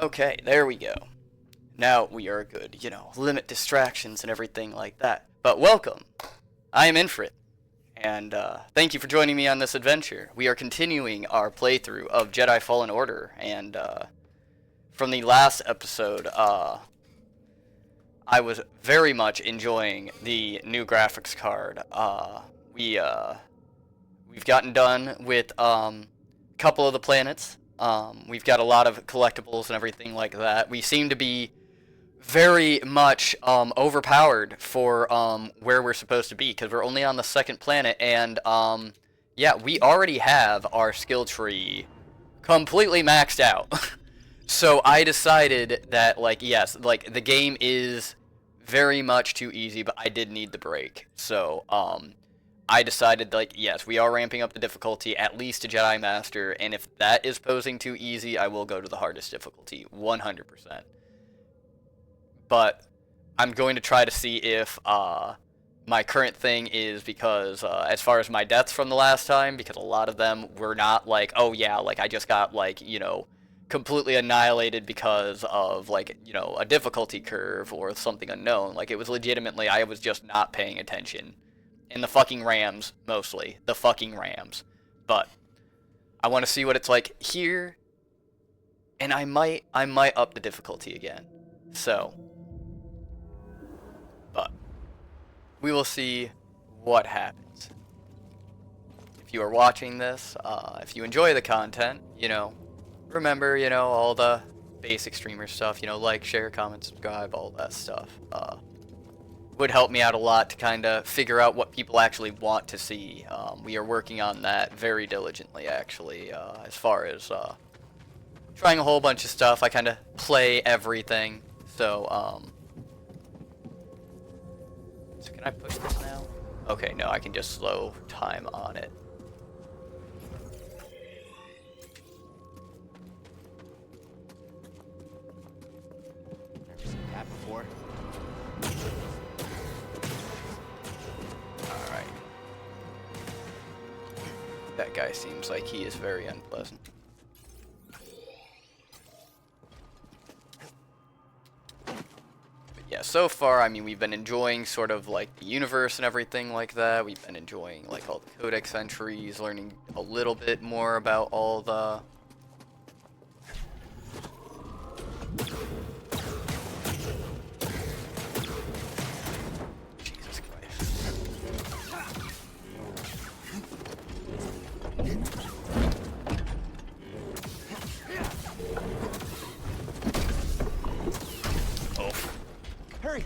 Okay, there we go. Now we are good, limit distractions and everything like that. But welcome! I am Infrit, and thank you for joining me on this adventure. We are continuing our playthrough of Jedi Fallen Order, and from the last episode, I was very much enjoying the new graphics card. We've gotten done with a couple of the planets. We've got a lot of collectibles and everything like that. We seem to be very much overpowered for where we're supposed to be, because we're only on the second planet, and yeah, we already have our skill tree completely maxed out. So I decided that, yes, the game is very much too easy, but I did need the break. So I decided, yes, we are ramping up the difficulty at least to Jedi Master, and if that is posing too easy, I will go to the hardest difficulty, 100%. But I'm going to try to see if my current thing is, because as far as my deaths from the last time, because a lot of them were not oh yeah, I just got completely annihilated because of a difficulty curve or something unknown. It was legitimately, I was just not paying attention. And the fucking Rams, mostly. The fucking Rams. But I want to see what it's like here, and I might up the difficulty again. So, but we will see what happens. If you are watching this, if you enjoy the content, remember, all the basic streamer stuff, like, share, comment, subscribe, all that stuff. Would help me out a lot to kind of figure out what people actually want to see. We are working on that very diligently, actually, as far as trying a whole bunch of stuff. I kind of play everything, so can I push this now? Okay, no, I can just slow time on it. That before. Alright. That guy seems like he is very unpleasant. But yeah, so far, I mean, we've been enjoying sort of the universe and everything like that. We've been enjoying all the codex entries, learning a little bit more about all the Hurry!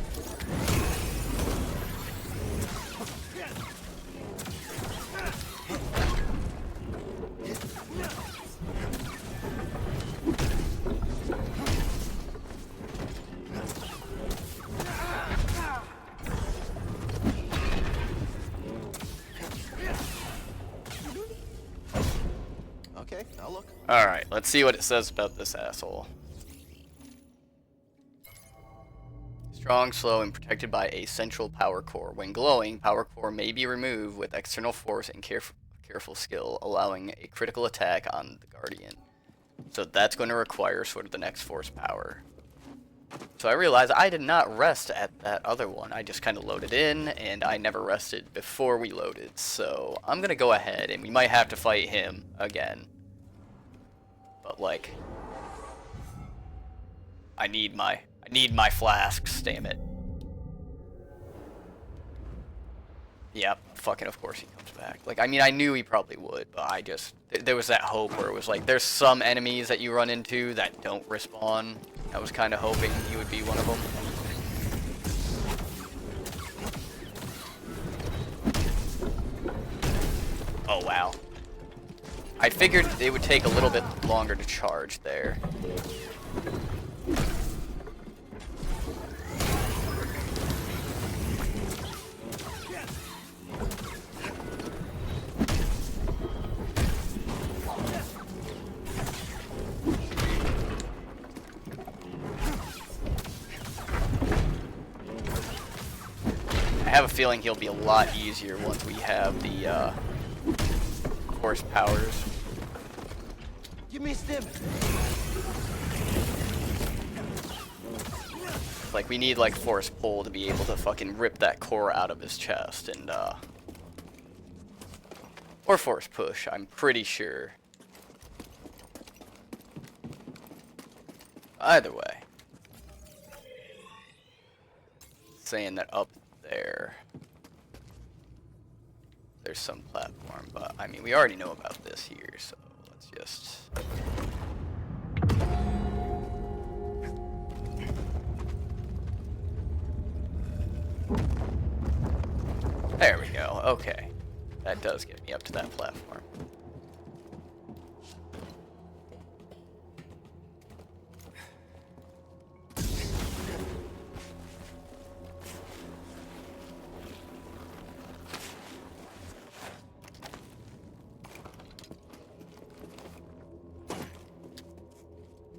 Okay, I'll look. Alright, let's see what it says about this asshole. Strong, slow, and protected by a central power core. When glowing, power core may be removed with external force and careful skill, allowing a critical attack on the Guardian. So that's going to require sort of the next force power. So I realized I did not rest at that other one. I just kind of loaded in, and I never rested before we loaded. So I'm going to go ahead, and we might have to fight him again. But I need my flasks, damn it. Yep, fucking of course he comes back. I mean, I knew he probably would, but there was that hope where it was there's some enemies that you run into that don't respawn. I was kind of hoping he would be one of them. Oh, wow. I figured it would take a little bit longer to charge there. I have a feeling he'll be a lot easier once we have the force powers. You missed him. Like, we need, like, force pull to be able to fucking rip that core out of his chest, and, or force push, I'm pretty sure. Either way. Saying that up there, there's some platform, but, I mean, we already know about this here, so let's just... There we go, okay. That does get me up to that platform.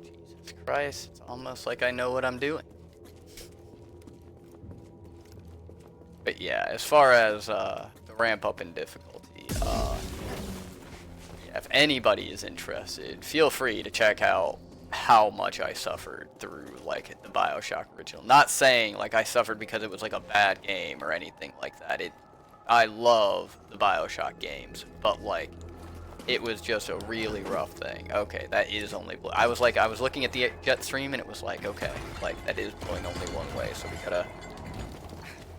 Jesus Christ, it's almost like I know what I'm doing. But yeah, as far as the ramp up in difficulty, yeah, if anybody is interested, feel free to check out how much I suffered through, like, the BioShock original. Not saying, like, I suffered because it was, like, a bad game or anything like that. I love the BioShock games, but, like, it was just a really rough thing. Okay, that is only... I was looking at the jet stream, and it was like, okay, like, that is blowing only one way, so we gotta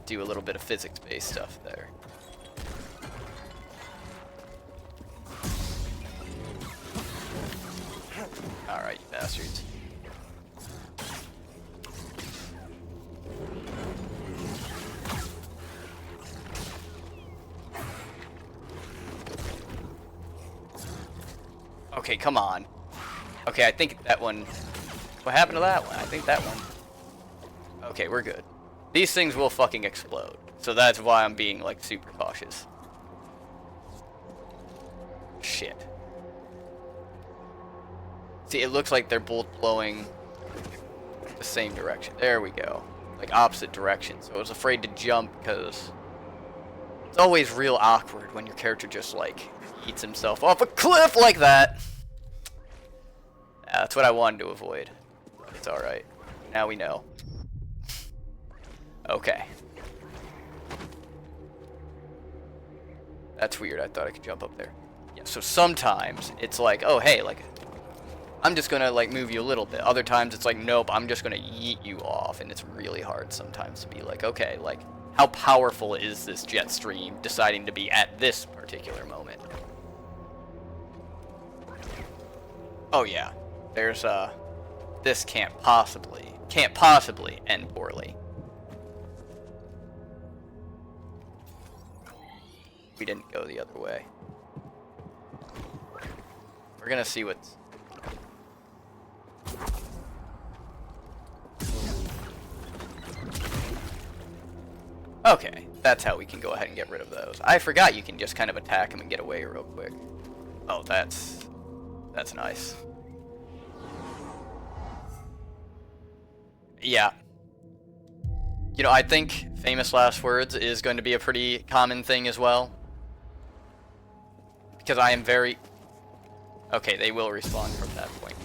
do a little bit of physics-based stuff there. Alright, you bastards. Okay, come on. Okay, I think that one... What happened to that one? I think that one... Okay, we're good. These things will fucking explode. So that's why I'm being, like, super cautious. Shit. See, it looks like they're both blowing the same direction. There we go. Like, opposite directions. So I was afraid to jump because it's always real awkward when your character just, like, eats himself off a cliff like that. Yeah, that's what I wanted to avoid. It's alright. Now we know. Okay. That's weird. I thought I could jump up there. Yeah, so sometimes it's like, oh, hey, like, I'm just gonna, like, move you a little bit. Other times it's like, nope, I'm just gonna yeet you off. And it's really hard sometimes to be like, okay, like, how powerful is this jet stream deciding to be at this particular moment? Oh, yeah. There's, this can't possibly end poorly. We didn't go the other way. We're gonna see what's... Okay, that's how we can go ahead and get rid of those. I forgot you can just kind of attack them and get away real quick. Oh, that's nice. Yeah. You know, I think famous last words is going to be a pretty common thing as well. Because I am very... Okay, they will respawn from that point.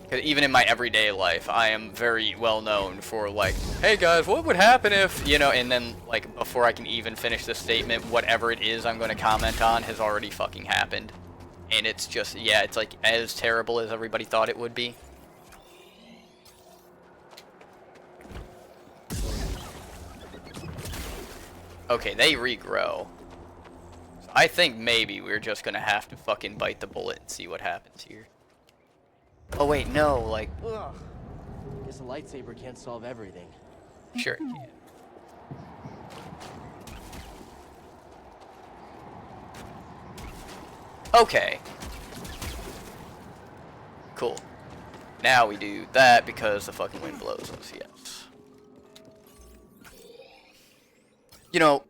Because even in my everyday life, I am very well known for, like, hey guys, what would happen if, you know, and then, like, before I can even finish the statement, whatever it is I'm going to comment on has already fucking happened. And it's just, yeah, it's like as terrible as everybody thought it would be. Okay, they regrow. So I think maybe we're just gonna have to fucking bite the bullet and see what happens here. Oh wait, no, like... Ugh. Guess a lightsaber can't solve everything. Sure it can. Okay. Cool. Now we do that because the fucking wind blows us, yes. You know,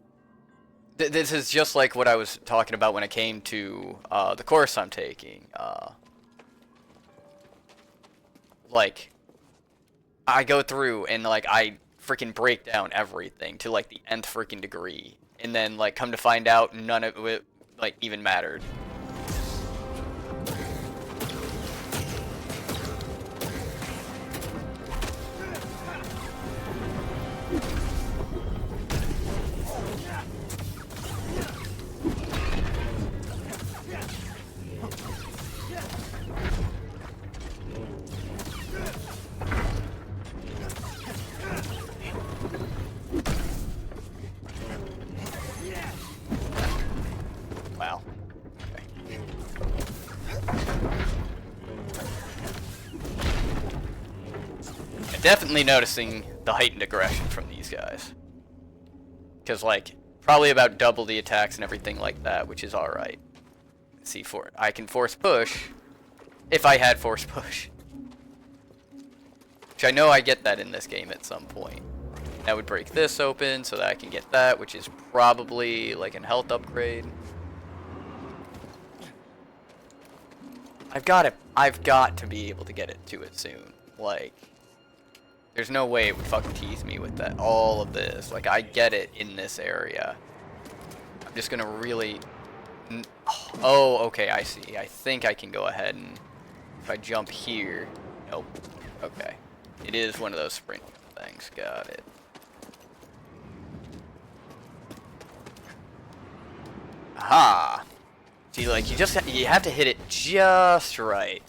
this is just like what I was talking about when it came to the course I'm taking. Like, I go through and, like, I freaking break down everything to, like, the nth freaking degree. And then, like, come to find out none of it, like, even mattered. Definitely noticing the heightened aggression from these guys. Because, like, probably about double the attacks and everything like that, which is alright. See, I can force push if I had force push. Which I know I get that in this game at some point. That would break this open so that I can get that, which is probably like an health upgrade. I've got to be able to get it to it soon. Like, there's no way it would fucking tease me with that. All of this. Like, I get it in this area. I'm just gonna really... Oh, okay, I see. I think I can go ahead and... If I jump here... Nope. Okay. It is one of those sprint things. Got it. Aha! See, like, you have to hit it just right.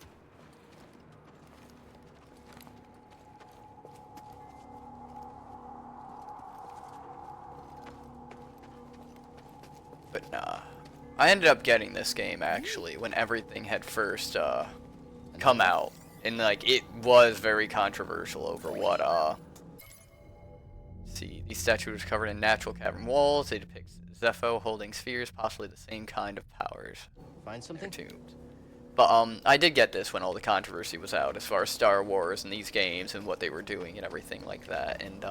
But nah. I ended up getting this game, actually, when everything had first, come out. And, like, it was very controversial over what, see, these statues are covered in natural cavern walls. They depict Zepho holding spheres, possibly the same kind of powers. Find something? Tombs. But, I did get this when all the controversy was out, as far as Star Wars and these games and what they were doing and everything like that. And,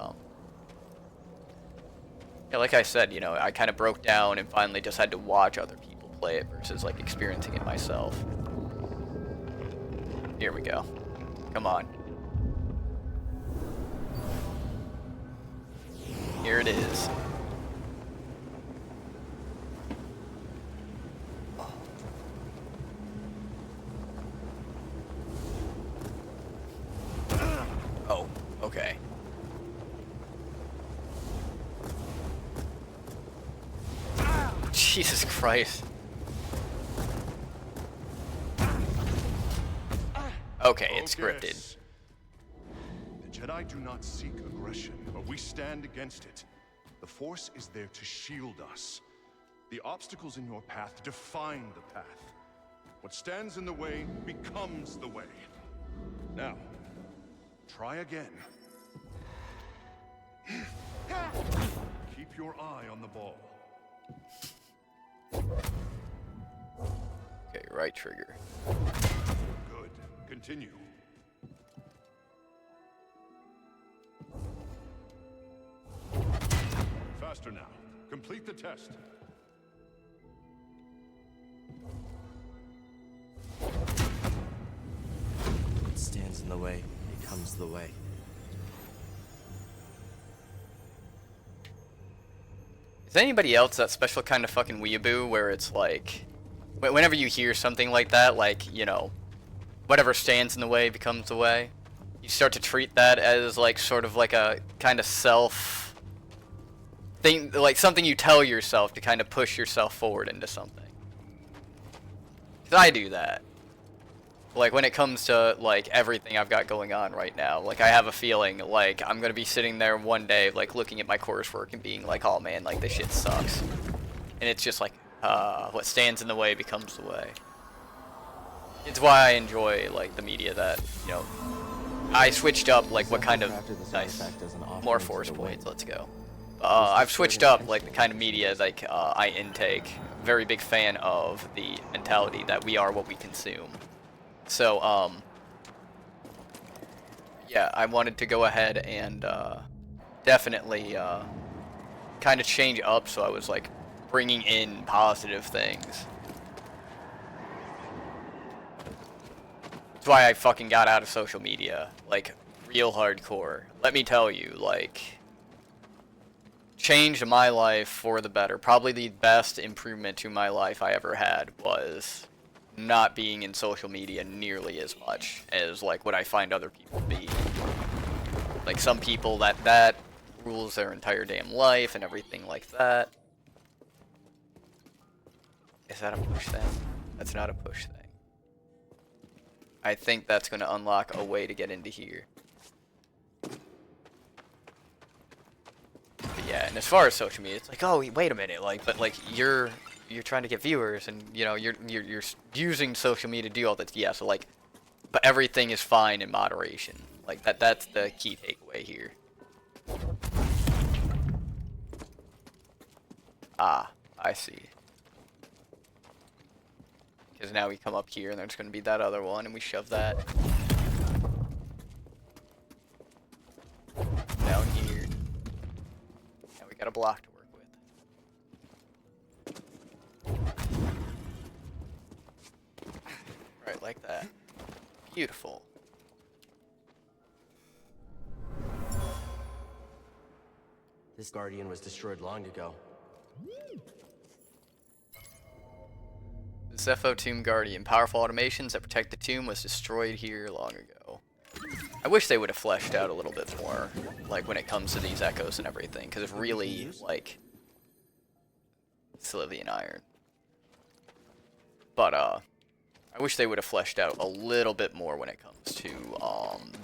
yeah, like I said, you know, I kind of broke down and finally just had to watch other people play it versus, like, experiencing it myself. Here we go. Come on. Here it is. Oh, okay. Jesus Christ. Okay, it's scripted. The Jedi do not seek aggression, but we stand against it. The Force is there to shield us. The obstacles in your path define the path. What stands in the way becomes the way. Now, try again. Keep your eye on the ball. Okay, right trigger. Good. Continue. Faster now. Complete the test. What stands in the way becomes the way. Is anybody else that special kind of fucking weeaboo where it's like, whenever you hear something like that, like, you know, whatever stands in the way becomes the way, you start to treat that as like sort of like a kind of self thing, like something you tell yourself to kind of push yourself forward into something. 'Cause I do that. Like when it comes to like everything I've got going on right now, like I have a feeling like I'm gonna be sitting there one day like looking at my coursework and being like, oh man, like this shit sucks. And it's just like, what stands in the way becomes the way. It's why I enjoy like the media that, you know, I switched up like what kind of nice more force points. Let's go. I've switched up like the kind of media like I intake. Very big fan of the mentality that we are what we consume. So yeah, I wanted to go ahead and definitely kind of change up, so I was like bringing in positive things. That's why I fucking got out of social media, like, real hardcore. Let me tell you, like, changed my life for the better. Probably the best improvement to my life I ever had was not being in social media nearly as much as, like, what I find other people be. Like, some people that rules their entire damn life and everything like that. Is that a push thing? That's not a push thing. I think that's going to unlock a way to get into here. But yeah, and as far as social media, it's like, oh, wait a minute, like, but like you're trying to get viewers, and you know you're using social media to do all that. Yeah, so like, but everything is fine in moderation. Like that's the key takeaway here. Ah, I see. Because now we come up here and there's going to be that other one and we shove that down here. Now we got a block to work with. Right, like that. Beautiful. This Guardian was destroyed long ago. The Zepho Tomb Guardian. Powerful automations that protect the tomb was destroyed here long ago. I wish they would have fleshed out a little bit more, like when it comes to these echoes and everything, because it's really like Sylvian iron. But I wish they would have fleshed out a little bit more when it comes to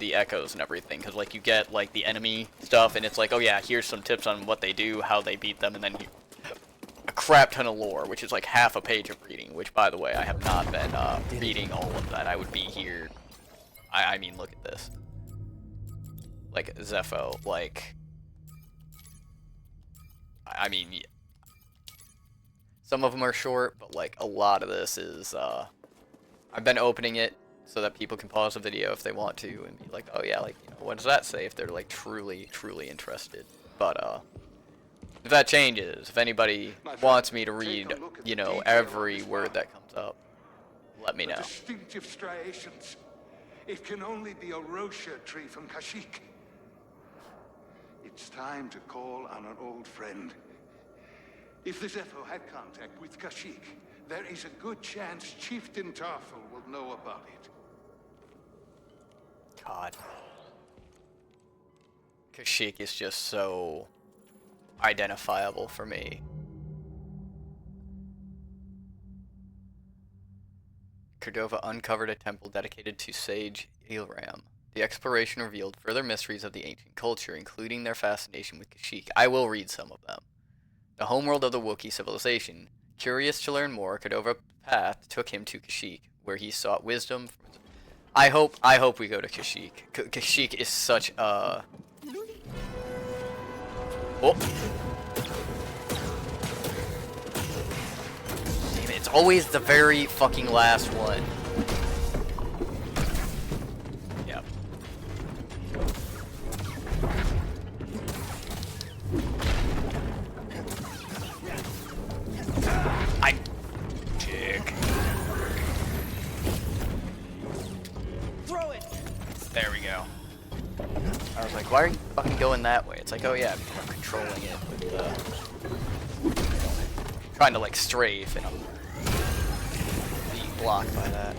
the echoes and everything, because like you get like the enemy stuff and it's like, oh yeah, here's some tips on what they do, how they beat them, and then a crap ton of lore, which is like half a page of reading, which by the way I have not been reading all of that. I would be here. I mean, look at this. Like Zepho, like I mean, some of them are short, but like a lot of this is I've been opening it so that people can pause the video if they want to and be like, oh yeah, like, you know, what does that say, if they're like truly interested. But if that changes, if anybody wants me to read, you know, every word that comes up, let me know. Distinctive striations. It can only be a Rocha tree from Kashyyyk. It's time to call on an old friend. If the Zepho had contact with Kashyyyk, there is a good chance Chieftain Tarful will know about it. God. Kashyyyk is just so identifiable for me. Cordova uncovered a temple dedicated to Sage Ilram. The exploration revealed further mysteries of the ancient culture, including their fascination with Kashyyyk. I will read some of them. The homeworld of the Wookiee civilization. Curious to learn more, Cordova's path took him to Kashyyyk, where he sought wisdom from his... I hope we go to Kashyyyk. Kashyyyk is such a... Oh! Damn it, it's always the very fucking last one. Yep. Throw it! There we go. I was like, why are you fucking going that way? It's like, oh yeah, because I'm controlling it with trying to like strafe and I'm being blocked by that.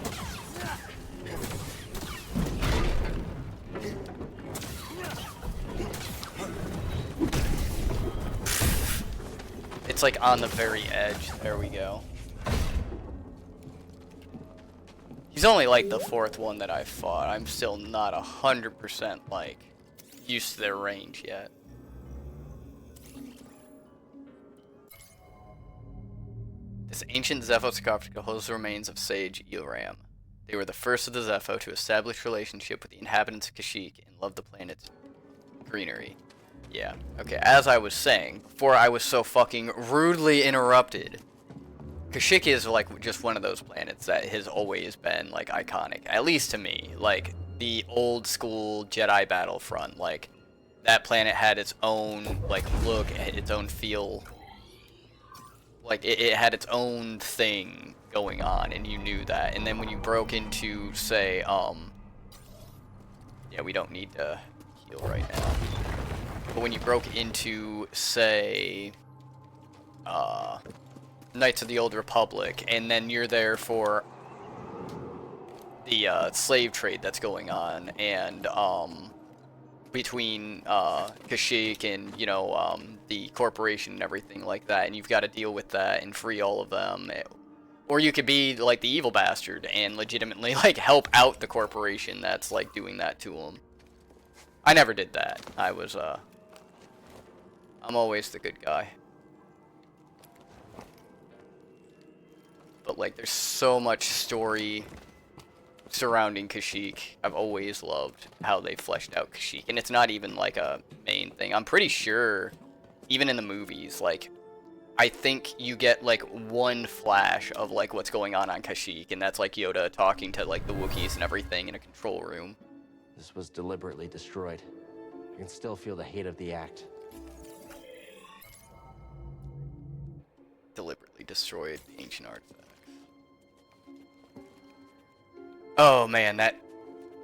It's like on the very edge. There we go. He's only like the fourth one that I've fought. I'm still not 100% like used to their range yet. This ancient Zepho sarcophagus holds the remains of Sage Ilram. They were the first of the Zepho to establish relationship with the inhabitants of Kashyyyk and love the planet's greenery. Yeah, okay, as I was saying, before I was so fucking rudely interrupted, Kashyyyk is like just one of those planets that has always been like iconic, at least to me. Like the old school Jedi Battlefront, like that planet had its own like look, its own feel. Like it had its own thing going on, and you knew that. And then when you broke into, say, yeah, we don't need to heal right now. But when you broke into, say, Knights of the Old Republic, and then you're there for the slave trade that's going on, and between Kashyyyk and, you know, the corporation and everything like that, and you've got to deal with that and free all of them. Or you could be like the evil bastard and legitimately like help out the corporation that's like doing that to them. I never did that. I was I'm always the good guy. But like there's so much story surrounding Kashyyyk. I've always loved how they fleshed out Kashyyyk, and it's not even like a main thing. I'm pretty sure, even in the movies, like, I think you get like one flash of like what's going on Kashyyyk, and that's like Yoda talking to like the Wookiees and everything in a control room. This was deliberately destroyed. I can still feel the hate of the act. Deliberately destroyed the ancient artifacts. Oh man, that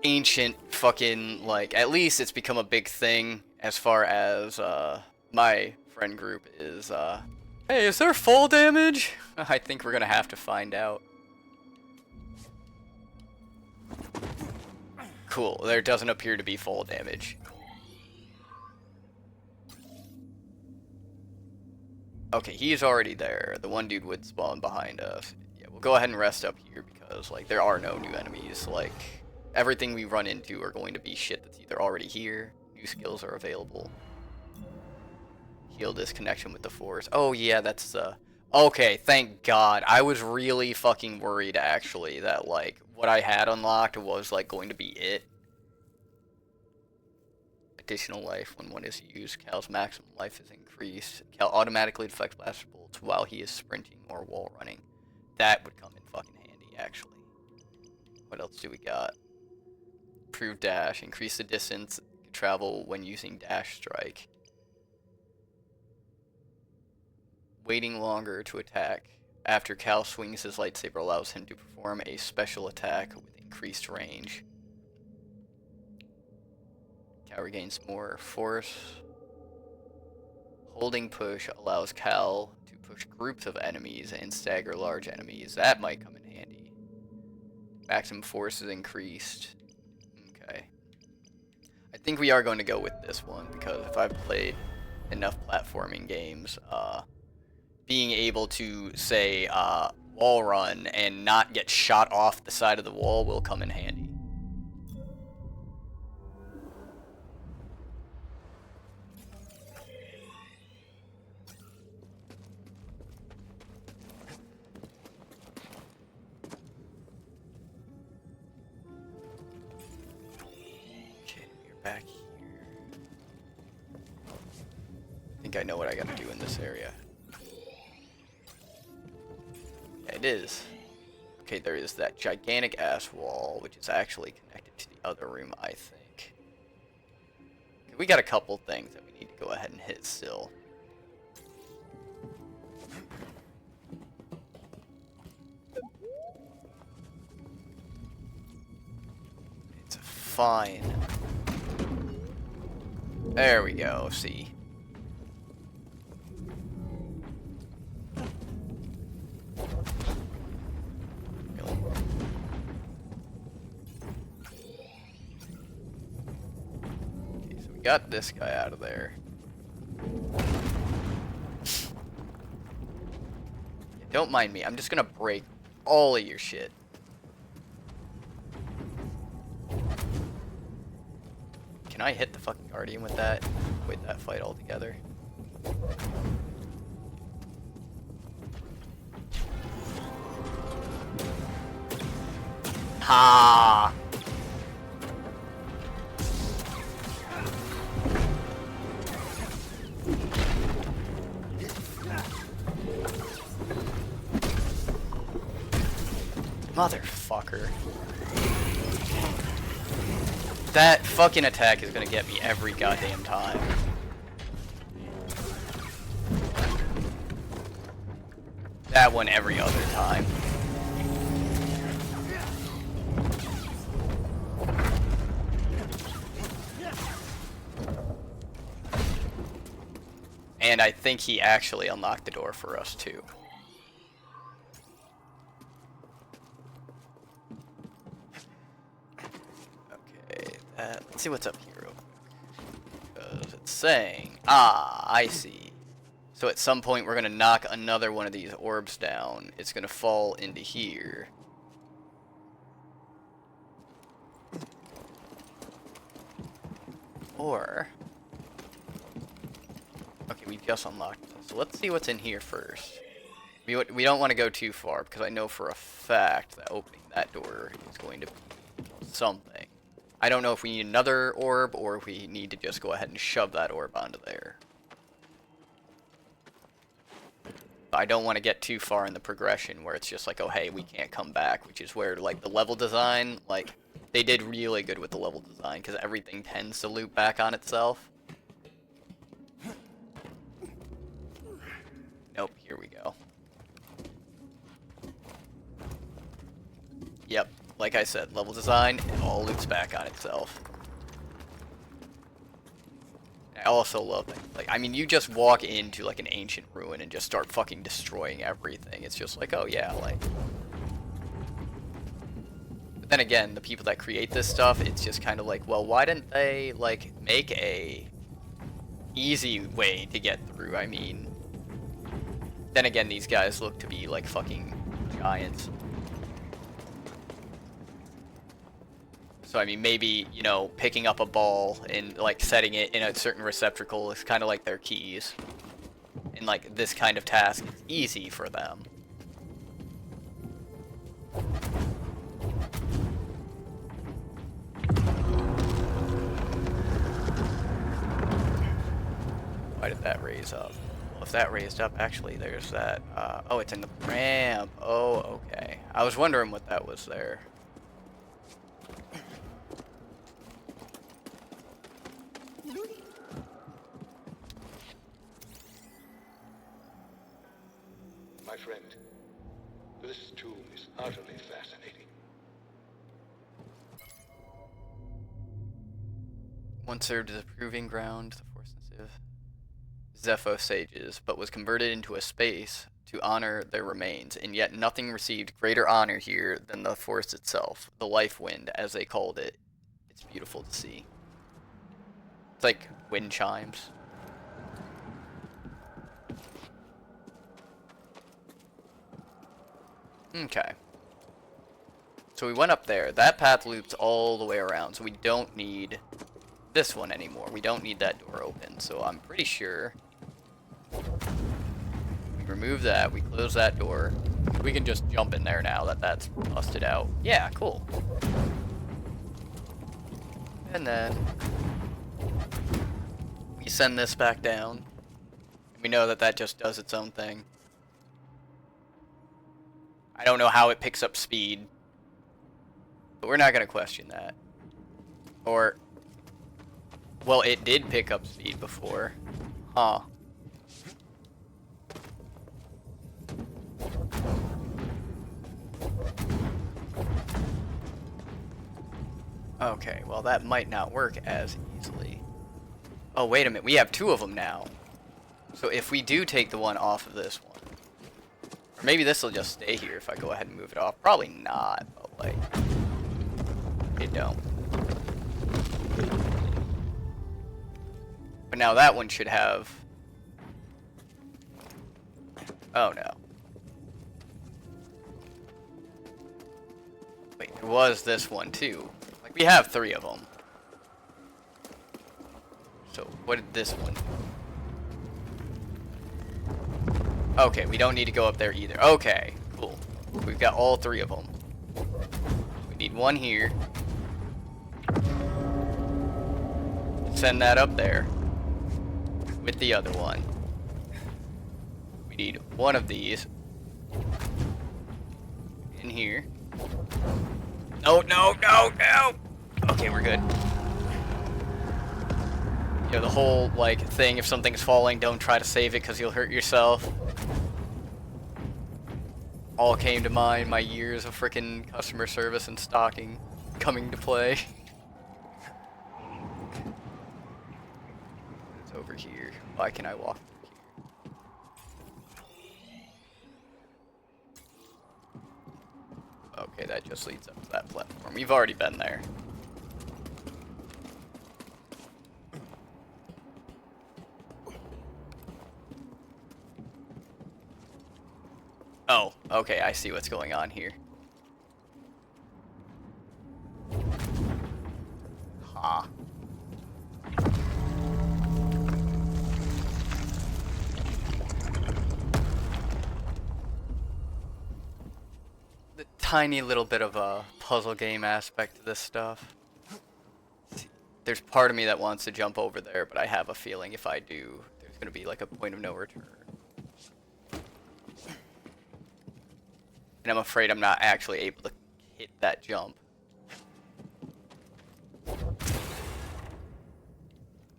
ancient fucking, like, at least it's become a big thing as far as my friend group is, hey, is there fall damage? I think we're gonna have to find out. Cool, there doesn't appear to be fall damage. Okay, he's already there. The one dude would spawn behind us. Yeah, we'll go ahead and rest up here because, like, there are no new enemies. Like, everything we run into are going to be shit that's either already here, new skills are available. Heal disconnection with the Force. Oh, yeah, that's, okay, thank God. I was really fucking worried, actually, that, like, what I had unlocked was, like, going to be it. Additional life when one is used. Cal's maximum life is increased. Cal automatically deflects blaster bolts while he is sprinting or wall running. That would come in fucking handy, actually. What else do we got? Improved dash. Increase the distance you can travel when using dash strike. Waiting longer to attack. After Cal swings his lightsaber allows him to perform a special attack with increased range. Cal regains more force. Holding push allows Cal to push groups of enemies and stagger large enemies. That might come in handy. Maximum force is increased. Okay. I think we are going to go with this one because if I've played enough platforming games, being able to, say, wall run and not get shot off the side of the wall will come in handy. Back here. I think I know what I gotta do in this area. Yeah, it is. Okay, there is that gigantic ass wall, which is actually connected to the other room, I think. Okay, we got a couple things that we need to go ahead and hit still. It's fine. There we go, see. Really? Okay, so we got this guy out of there. Yeah, don't mind me, I'm just gonna break all of your shit. Can I hit the fucking Guardian with that? Quit that fight altogether. Ha! Motherfucker. That fucking attack is gonna get me every goddamn time. That one every other time. And I think he actually unlocked the door for us too. Let's see what's up here real quick. Because it's saying, I see. So at some point we're going to knock another one of these orbs down. It's going to fall into here. Or, okay, we just unlocked this. So let's see what's in here first. We don't want to go too far because I know for a fact that opening that door is going to be something. I don't know if we need another orb or if we need to just go ahead and shove that orb onto there. I don't want to get too far in the progression where it's just like, oh hey, we can't come back, which is where like the level design, like they did really good with the level design because everything tends to loop back on itself. Nope, here we go. Yep, like I said, level design, it all loops back on itself. I also love that. Like, I mean, you just walk into like an ancient ruin and just start fucking destroying everything. It's just like, oh yeah, like. But then again, the people that create this stuff, it's just kind of like, well, why didn't they like make a easy way to get through? I mean, then again, these guys look to be like fucking giants. So I mean, maybe, you know, picking up a ball and like setting it in a certain receptacle is kind of like their keys. And like this kind of task is easy for them. Why did that raise up? Well, if that raised up, actually, there's that. Oh, it's in the ramp. Oh, okay. I was wondering what that was there. My friend, this tomb is utterly fascinating. Once served as a proving ground, the force-sensitive Zepho sages, but was converted into a space to honor their remains, and yet nothing received greater honor here than the force itself, the life wind, as they called it. It's beautiful to see. It's like wind chimes. Okay. So we went up there. That path loops all the way around, so we don't need this one anymore. We don't need that door open, so I'm pretty sure we remove that, we close that door. We can just jump in there now that that's busted out. Yeah, cool. And then we send this back down. We know that that just does its own thing. I don't know how it picks up speed, but we're not going to question that. Or, well, it did pick up speed before. Huh. Okay, well that might not work as easily. Oh, wait a minute, we have two of them now. So if we do take the one off of this one, or maybe this will just stay here if I go ahead and move it off. Probably not, but like, it don't. But now that one should have. Oh no. Wait, there was this one too. Like, we have three of them. So what did this one do? Okay, we don't need to go up there either. Okay, cool. We've got all three of them. We need one here. Send that up there with the other one. We need one of these in here. No, no, no, no! Okay, we're good. You know, the whole, like, thing, if something's falling, don't try to save it because you'll hurt yourself. All came to mind, my years of frickin' customer service and stocking coming to play. It's over here. Why can I walk through here? Okay, that just leads up to that platform. We've already been there. Oh, okay, I see what's going on here. Ha. tiny little bit of a puzzle game aspect to this stuff. There's part of me that wants to jump over there, but I have a feeling if I do, there's going to be like a point of no return. And I'm afraid I'm not actually able to hit that jump.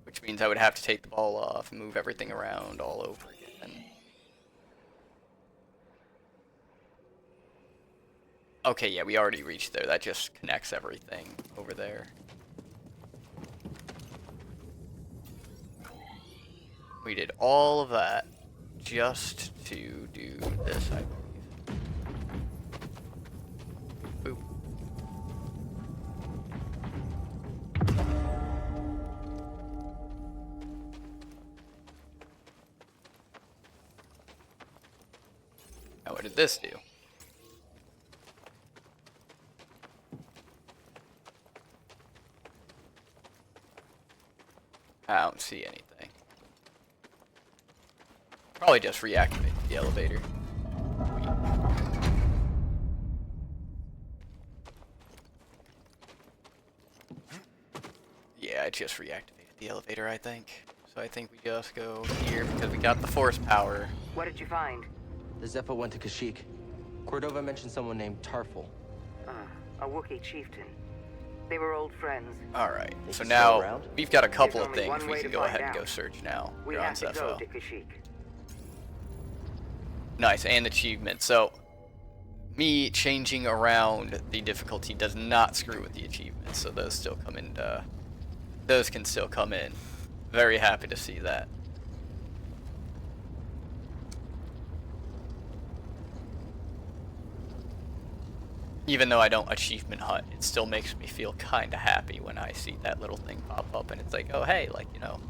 Which means I would have to take the ball off and move everything around all over again. Okay, yeah, we already reached there. That just connects everything over there. We did all of that just to do this, I believe. Boop. Now what did this do? I don't see anything. Probably just reactivate the elevator. Yeah, I just reactivated the elevator, I think. So I think we just go here because we got the force power. What did you find? The Zephyr went to Kashyyyk. Cordova mentioned someone named Tarful. A Wookiee chieftain. They were old friends. Alright, Is so he still now around? we've got a couple There's of only things one we way can to go find ahead and go out. search now. We Here on have to go Zephyr. to Kashyyyk. Nice, and achievement. So, me changing around the difficulty does not screw with the achievements, so those still come in. Those can still come in. Very happy to see that. Even though I don't achievement hunt, it still makes me feel kind of happy when I see that little thing pop up, and it's like, oh hey, like, you know,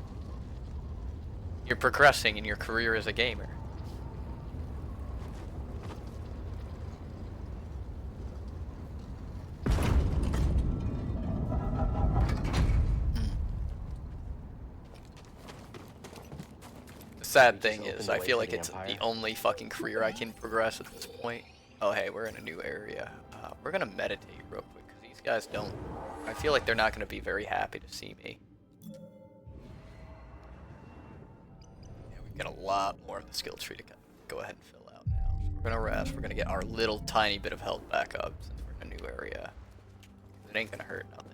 you're progressing in your career as a gamer. The sad thing is, I feel like it's the only fucking career I can progress at this point. Oh hey, we're in a new area. We're gonna meditate real quick, because these guys don't... I feel like they're not gonna be very happy to see me. Yeah, we've got a lot more of the skill tree to go ahead and fill out now. So we're gonna rest, we're gonna get our little tiny bit of health back up, since we're in a new area. It ain't gonna hurt nothing.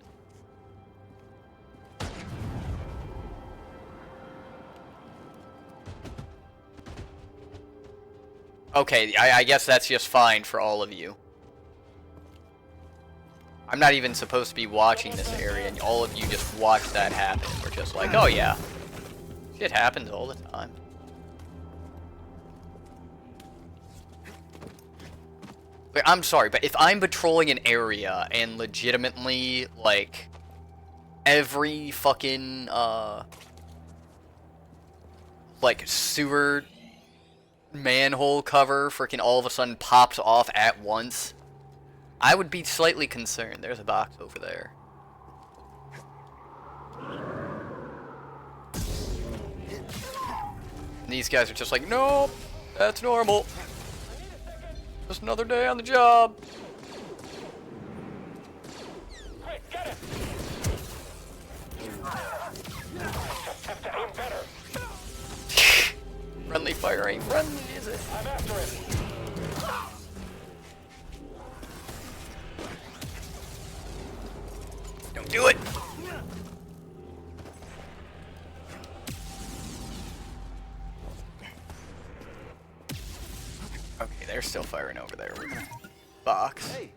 Okay, I guess that's just fine for all of you. I'm not even supposed to be watching this area, and all of you just watch that happen. We're just like, oh yeah. Shit happens all the time. But I'm sorry, but if I'm patrolling an area and legitimately, like, every fucking, like, sewer manhole cover freaking all of a sudden pops off at once, I would be slightly concerned. There's a box over there. And these guys are just like, nope, that's normal. Just another day on the job. Quick, get it! Just have to aim better. Friendly fire ain't friendly, is it? I'm after him. Don't do it. Okay, they're still firing over there. We're gonna box. Hey.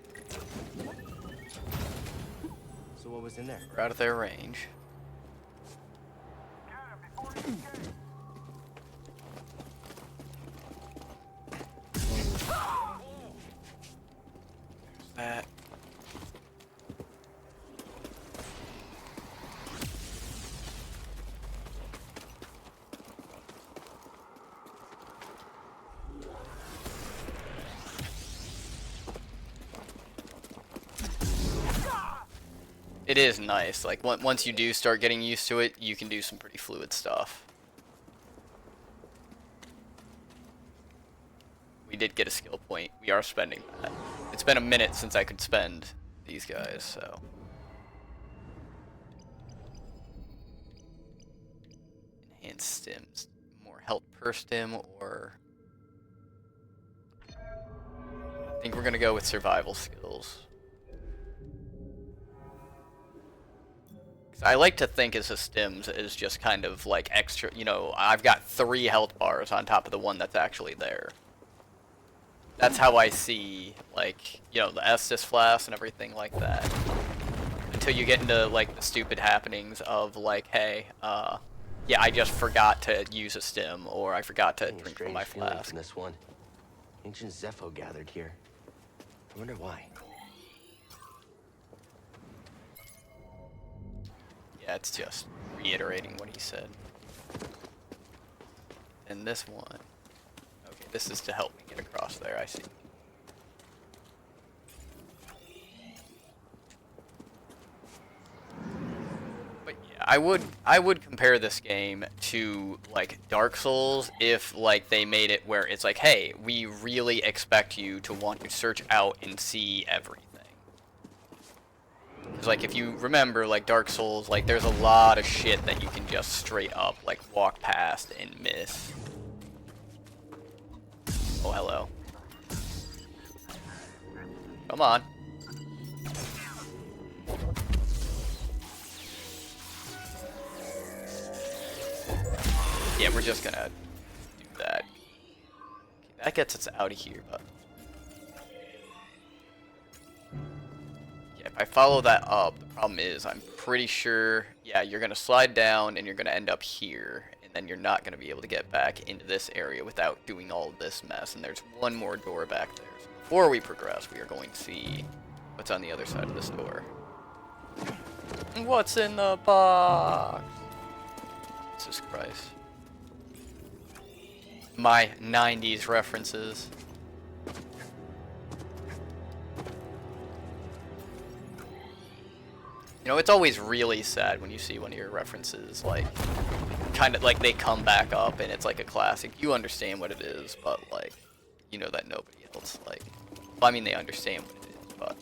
So what was in there? We're out of their range. That. It is nice. Like, once you do start getting used to it, you can do some pretty fluid stuff. We did get a skill point. We are spending that. It's it's been a minute since I could spend these guys, so. Enhanced stims. More health per stim, or... I think we're gonna go with survival skills. I like to think as a stims is just kind of like extra, you know, I've got 3 health bars on top of the one that's actually there. That's how I see, like, you know, the Estus flask and everything like that. Until you get into, like, the stupid happenings of, like, hey, yeah, I just forgot to use a stim, or I forgot to drink from my flask. From this one. Ancient Zepho gathered here. I wonder why. Yeah, it's just reiterating what he said. And this one. Okay, this is to help me get across there, I see. But yeah, I would compare this game to like Dark Souls if like they made it where it's like, hey, we really expect you to want to search out and see everything. Because, like, if you remember, like, Dark Souls, like, there's a lot of shit that you can just straight up, like, walk past and miss. Oh, hello. Come on. Yeah, we're just gonna do that. Okay, that gets us out of here, but... If I follow that up, the problem is I'm pretty sure, yeah, you're going to slide down and you're going to end up here, and then you're not going to be able to get back into this area without doing all of this mess, and there's one more door back there. So before we progress, we are going to see what's on the other side of this door. What's in the box? Jesus Christ. My 90s references. You know, it's always really sad when you see one of your references, like, kind of like they come back up and it's like a classic. You understand what it is, but, like, you know that nobody else, like, well, I mean, they understand what it is, but,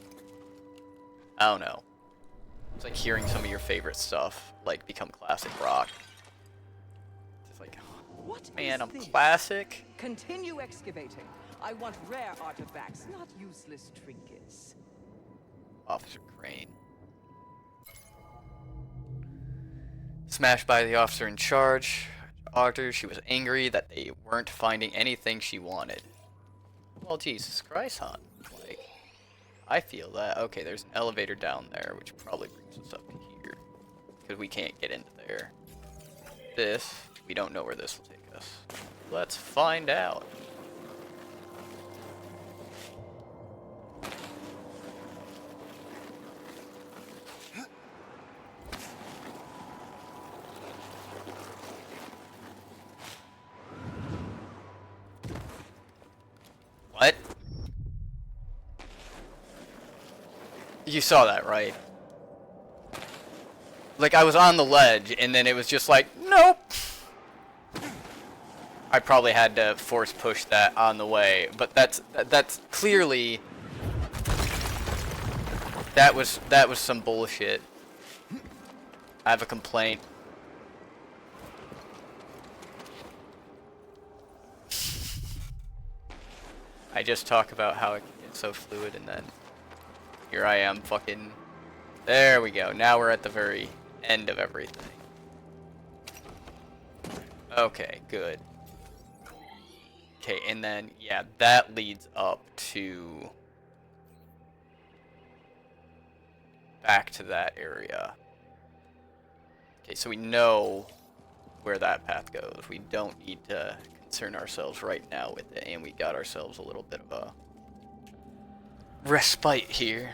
I don't know. It's like hearing some of your favorite stuff, like, become classic rock. It's like, oh, man, I'm classic. Continue excavating. I want rare artifacts, not useless trinkets. Officer Crane. Smashed by the officer in charge. Arthur, she was angry that they weren't finding anything she wanted. Well, Jesus Christ, hon. Like, I feel that. Okay, there's an elevator down there, which probably brings us up to here. Because we can't get into there. This, we don't know where this will take us. Let's find out. What? You saw that, right? Like, I was on the ledge, and then it was just like, nope! I probably had to force push that on the way, but that's clearly... That was some bullshit. I have a complaint. I just talk about how it's so fluid, and then here I am fucking... There we go. Now we're at the very end of everything. Okay, good. Okay, and then, yeah, that leads up to... back to that area. Okay, so we know where that path goes. We don't need to concern ourselves right now with it, and we got ourselves a little bit of a respite here.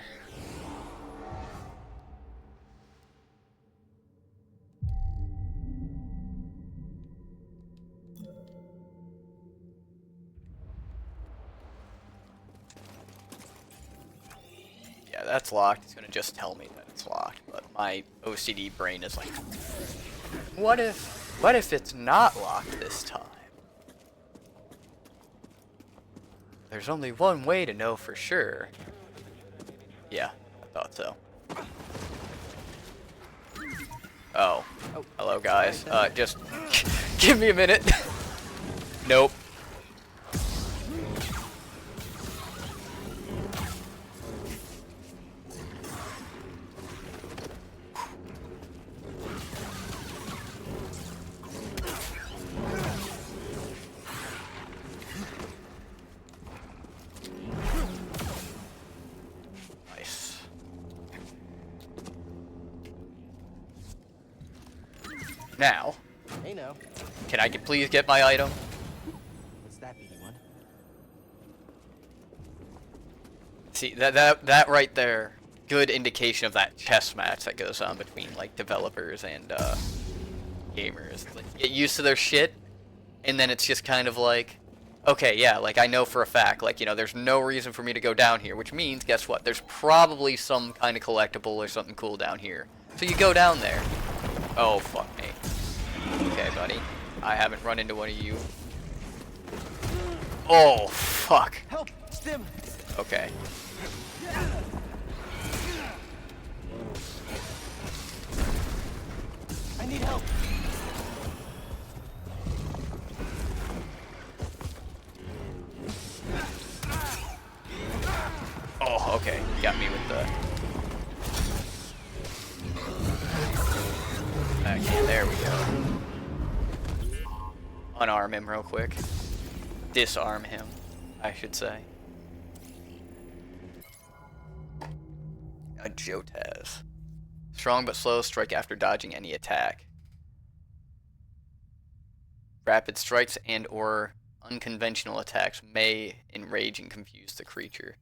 Yeah, that's locked. It's gonna just tell me that it's locked, but my OCD brain is like, what if it's not locked this time? There's only one way to know for sure. Yeah, I thought so. Oh. Hello, guys. Just give me a minute. Nope. Nice. Now, Hey now. can I please get my item? What's that, BD1? See, that right there, good indication of that chess match that goes on between like developers and gamers. Like, you get used to their shit, and then it's just kind of like, okay, yeah, like I know for a fact, like, you know, there's no reason for me to go down here, which means, guess what? There's probably some kind of collectible or something cool down here. So you go down there. Oh, fuck me. Okay, buddy. I haven't run into one of you. Oh, fuck. Help! Stim! Okay. I need help! Oh, okay. You got me with the... Okay, there we go. Unarm him real quick. Disarm him, I should say. A Jotaz. Strong but slow, strike after dodging any attack. Rapid strikes and or unconventional attacks may enrage and confuse the creature.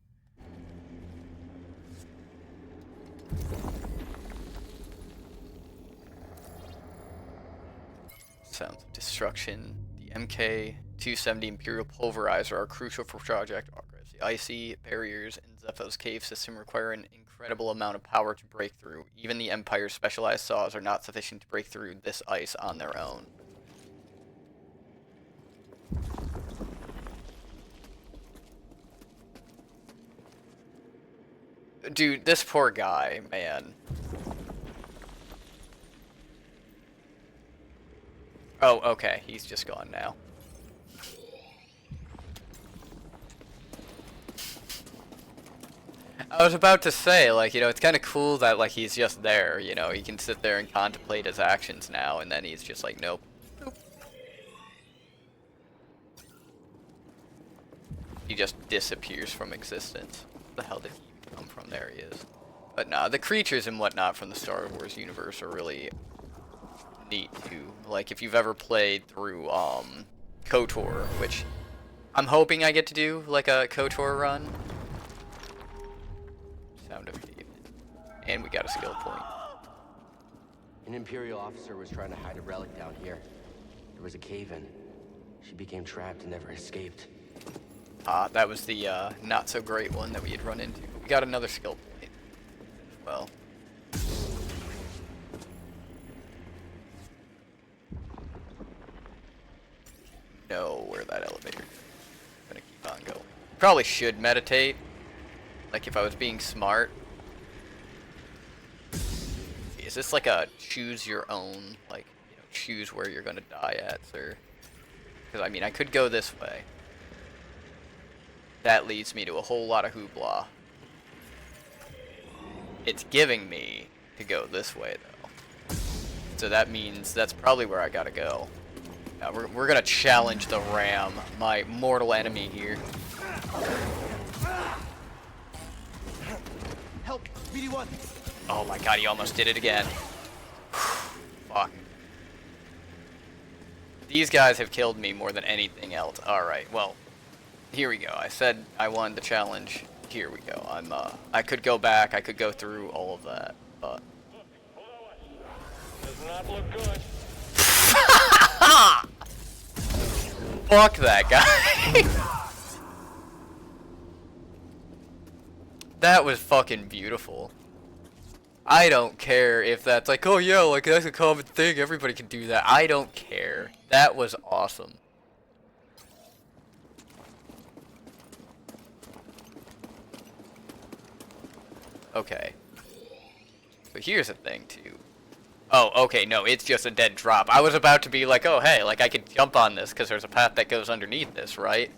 Sounds of destruction. The MK-270 Imperial Pulverizer are crucial for Project Argus. The icy barriers in Zepho's cave system require an incredible amount of power to break through. Even the Empire's specialized saws are not sufficient to break through this ice on their own. Dude, this poor guy, man. Oh, okay, he's just gone now. I was about to say, like, you know, it's kind of cool that, like, he's just there, you know, he can sit there and contemplate his actions now, and then he's just like, nope. Nope. He just disappears from existence. Where the hell did he come from? There he is. But nah, the creatures and whatnot from the Star Wars universe are really neat too. Like, if you've ever played through KOTOR, which I'm hoping I get to do like a KOTOR run. Sound of David. And we got a skill point. An Imperial officer was trying to hide a relic down here. There was a cave-in. She became trapped and never escaped. That was the not so great one that we had run into. We got another skill point as well. Know where that elevator is. I'm gonna keep on going. Probably should meditate. Like if I was being smart. Is this like a choose your own, like, you know, choose where you're gonna die at, sir? Because I mean, I could go this way. That leads me to a whole lot of hoopla. It's giving me to go this way though. So that means that's probably where I gotta go. Now we're gonna challenge the Ram, my mortal enemy here. Help! BD1! Oh my god, he almost did it again. Fuck. These guys have killed me more than anything else. Alright, well, here we go. I said I wanted the challenge. Here we go. I could go back, I could go through all of that, but... Does not look good. Fuck that guy. That was fucking beautiful. I don't care if that's like, oh yeah, like that's a common thing, everybody can do that. I don't care. That was awesome. Okay. So here's the thing, too. Oh, okay, no, it's just a dead drop. I was about to be like, oh, hey, like, I could jump on this because there's a path that goes underneath this, right?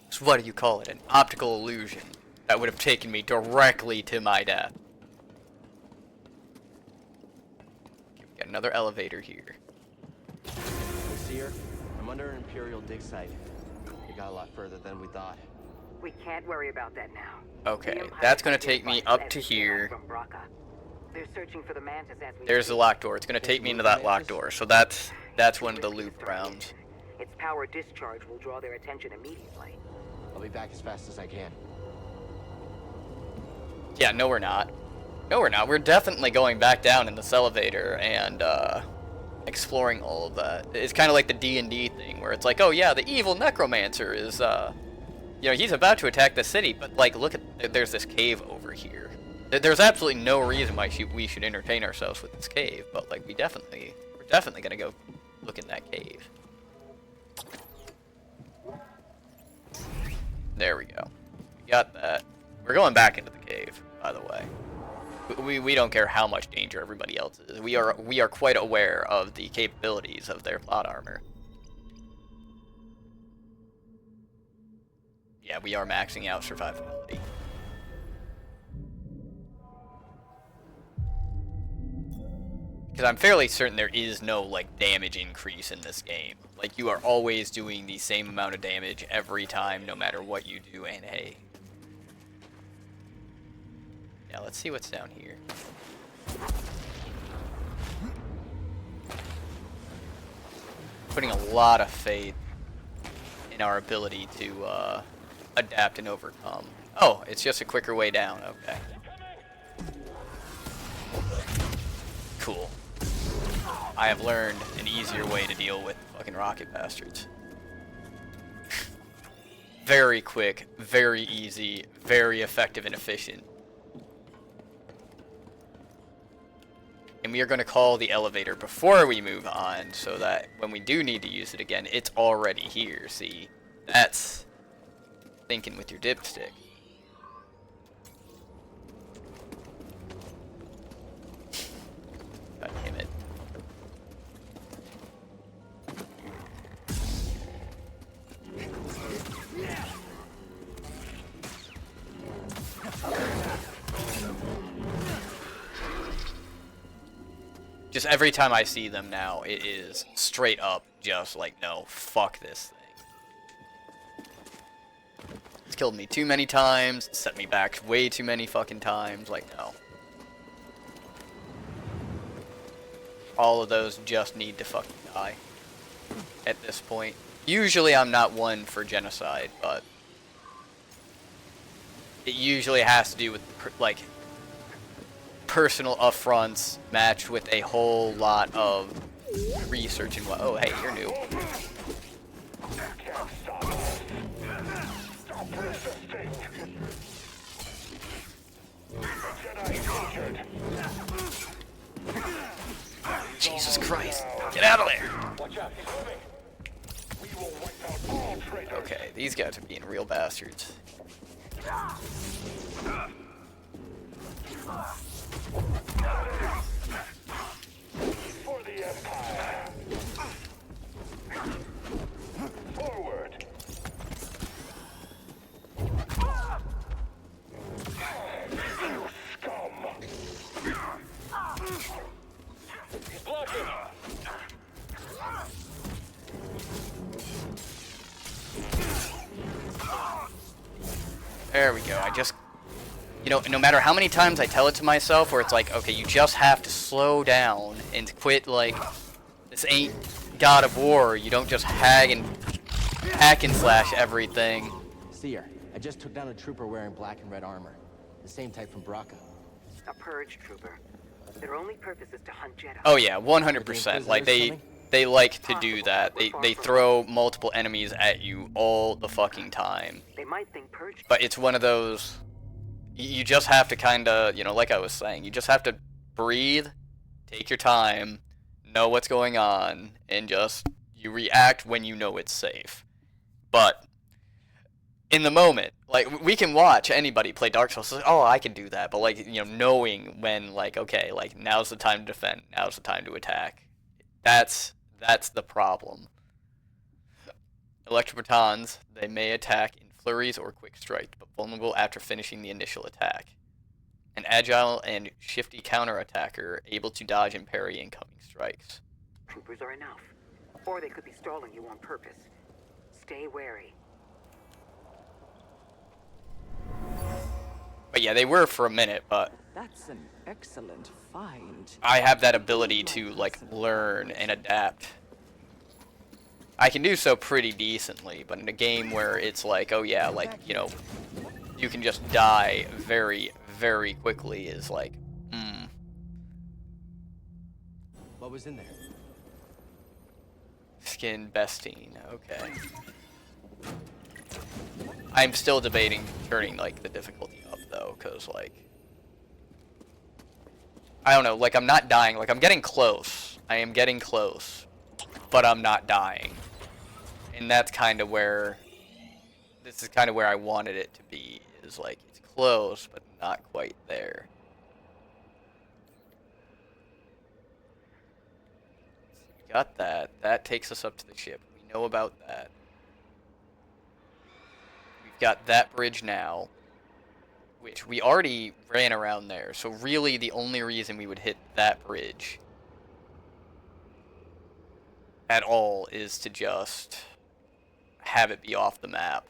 So what do you call it? An optical illusion that would have taken me directly to my death. Okay, we got another elevator here. Seer, I'm under an Imperial dig site. We got a lot further than we thought. We can't worry about that now. Okay, The Empire that's gonna has take me advice up to as here. from Braca. They're searching for the mantis as we There's the speak. locked door. It's gonna take me into that locked door. So that's one of the loop rounds. Its power discharge will draw their attention immediately. I'll be back as fast as I can. Yeah, no, we're not. No, we're not. We're definitely going back down in this elevator and exploring all of that. It's kind of like the D&D thing where it's like, oh yeah, the evil necromancer is, you know, he's about to attack the city, but like, look at, there's this cave over here. There's absolutely no reason why we should entertain ourselves with this cave, but like, we're definitely gonna go look in that cave. There we go. We got that. We're going back into the cave, by the way. We don't care how much danger everybody else is. We are quite aware of the capabilities of their plot armor. Yeah, we are maxing out survivability. Because I'm fairly certain there is no, like, damage increase in this game. Like, you are always doing the same amount of damage every time, no matter what you do, and hey. Yeah, let's see what's down here. Putting a lot of faith in our ability to, adapt and overcome. Oh, it's just a quicker way down, okay. Cool. I have learned an easier way to deal with fucking rocket bastards. Very quick, very easy, very effective and efficient. And we are going to call the elevator before we move on so that when we do need to use it again, it's already here. See, that's thinking with your dipstick. God damn it. Just every time I see them now, it is straight up just like, no, fuck this thing. It's killed me too many times, set me back way too many fucking times, like, no. All of those just need to fucking die at this point. Usually I'm not one for genocide, but it usually has to do with, like, personal affronts matched with a whole lot of research and what. Oh, hey, you're new. Jesus Christ. Get out of there. Okay, these guys are being real bastards. For the Empire. Forward. You scum. He's blocking. There we go. I just, you know, no matter how many times I tell it to myself where it's like, okay, you just have to slow down and quit, like, this ain't God of War. You don't just hack and slash everything. Seer, I just took down a trooper wearing black and red armor. The same type from Braca. A purge trooper. Their only purpose is to hunt Jedi. Oh yeah, 100%. Like, they like to do that. They throw multiple enemies at you all the fucking time. They might think purge. But it's one of those, you just have to kind of, you know, like I was saying, you just have to breathe, take your time, know what's going on, and just, you react when you know it's safe. But in the moment, like we can watch anybody play Dark Souls. Like, oh, I can do that, but like knowing when, like, okay, like now's the time to defend, now's the time to attack. That's the problem. Electrobatons, they may attack in flurries or quick strikes, but vulnerable after finishing the initial attack. An agile and shifty counterattacker able to dodge and parry incoming strikes. Troopers are enough. Or they could be stalling you on purpose. Stay wary. But yeah, they were for a minute, but That's an excellent find. I have that ability to like learn and adapt. I can do so pretty decently, but in a game where it's like, oh yeah, like, you can just die very, very quickly is like, What was in there? Skin Bestine, okay. I'm still debating turning like the difficulty up though, cause like, I don't know, like I'm not dying, like I'm getting close. I am getting close, but I'm not dying. And that's kind of where, this is kind of where I wanted it to be, is like, it's close, but not quite there. So we got that. That takes us up to the ship. We know about that. We've got that bridge now, which we already ran around there. So really the only reason we would hit that bridge at all is to just have it be off the map.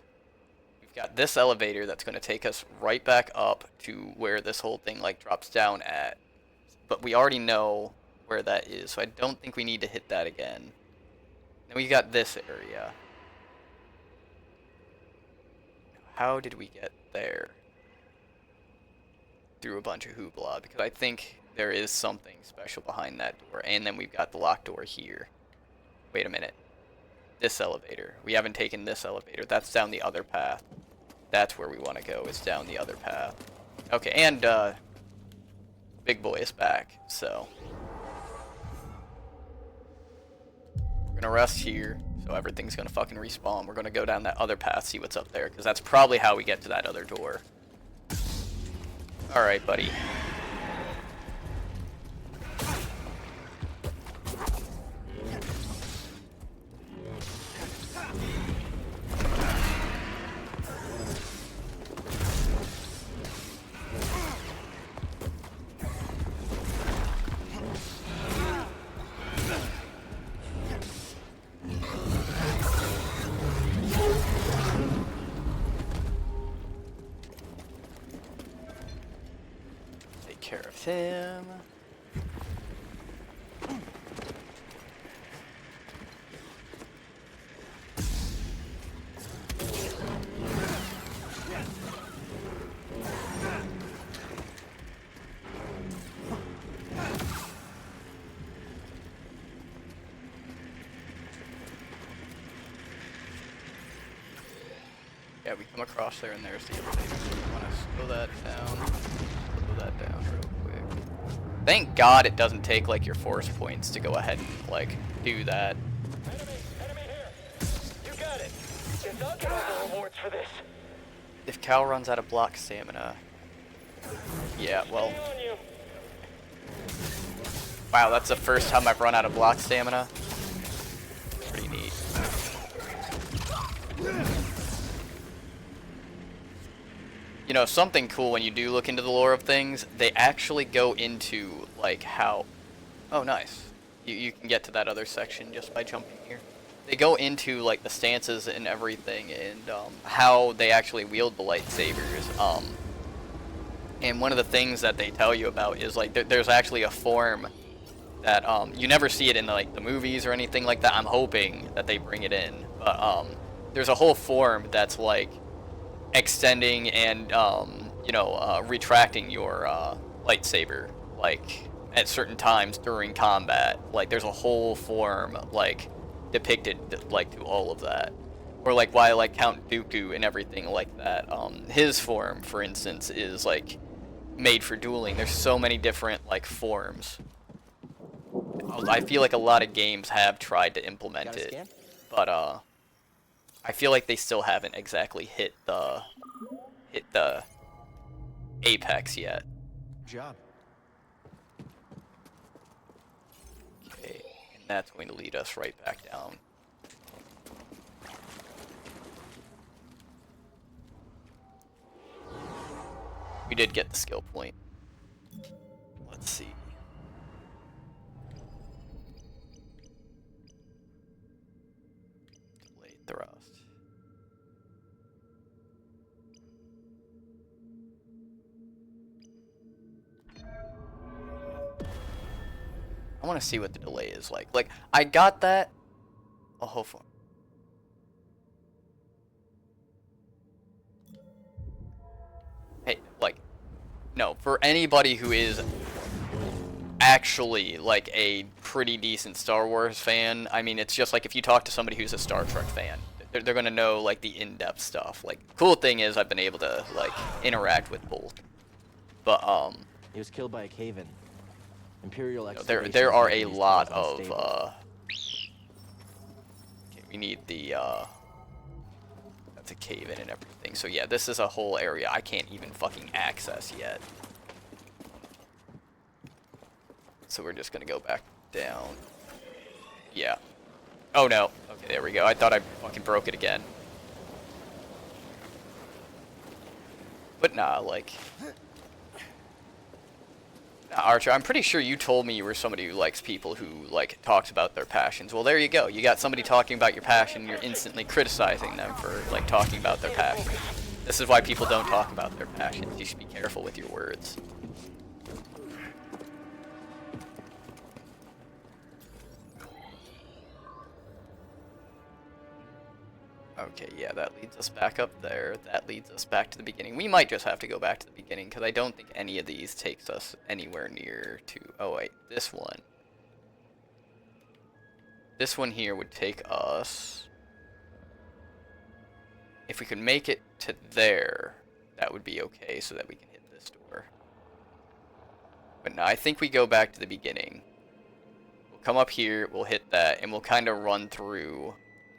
We've got this elevator that's going to take us right back up to where this whole thing like drops down at. But we already know where that is, so I don't think we need to hit that again. Then we got this area. How did we get there? Through a bunch of hoopla, because I think there is something special behind that door. And then we've got the locked door here. Wait a minute. This elevator. We haven't taken this elevator. That's down the other path. That's where we want to go, is down the other path. Okay, and Big Boy is back, so we're gonna rest here, so everything's gonna fucking respawn. We're gonna go down that other path, see what's up there, because that's probably how we get to that other door. Alright, buddy. Take care of him. Yeah, we come across there and there's the elevator. So we want to slow that down. Slow that down real quick. Thank God it doesn't take like your force points to go ahead and like do that. Enemy here. You got it. Guess I'll get all the rewards for this. If Cal runs out of block stamina. Yeah, well. Stay on you. Wow, that's the first time I've run out of block stamina. Pretty neat. You know, something cool when you do look into the lore of things, they actually go into, like, how... Oh, nice. You can get to that other section just by jumping here. They go into, like, the stances and everything, and how they actually wield the lightsabers. And one of the things that they tell you about is, like, there's actually a form that, you never see it in, like, the movies or anything like that. I'm hoping that they bring it in. But, there's a whole form that's, like, extending and retracting your lightsaber, like at certain times during combat. Like there's a whole form like depicted like to all of that, or like why like Count Dooku and everything like that. His form, for instance, is like made for dueling. There's so many different like forms. I feel like a lot of games have tried to implement it, but I feel like they still haven't exactly hit the apex yet. Job. Okay, and that's going to lead us right back down. We did get the skill point. Let's see. Delayed thrust. I want to see what the delay is like. Like, I got that. Oh, hopefully. Hey, like, no, for anybody who is actually, like, a pretty decent Star Wars fan, I mean, it's just like if you talk to somebody who's a Star Trek fan, they're gonna know, like, the in-depth stuff. Like, cool thing is I've been able to, like, interact with both. But, He was killed by a cave-in. Imperial you know, excavations there are making a these lot tunnels of, unstable. okay, we need the, that's a cave-in and everything. So yeah, this is a whole area I can't even fucking access yet. So we're just gonna go back down. Yeah. Oh no. Okay, there we go. I thought I fucking broke it again. But nah, like... Nah, Archer, I'm pretty sure you told me you were somebody who likes people who, like, talks about their passions. Well, there you go. You got somebody talking about your passion, you're instantly criticizing them for, like, talking about their passion. This is why people don't talk about their passions. You should be careful with your words. Okay, yeah, that leads us back up there. That leads us back to the beginning. We might just have to go back to the beginning, because I don't think any of these takes us anywhere near to... Oh, wait, this one. This one here would take us... If we could make it to there, that would be okay, so that we can hit this door. But no, I think we go back to the beginning. We'll come up here, we'll hit that, and we'll kind of run through...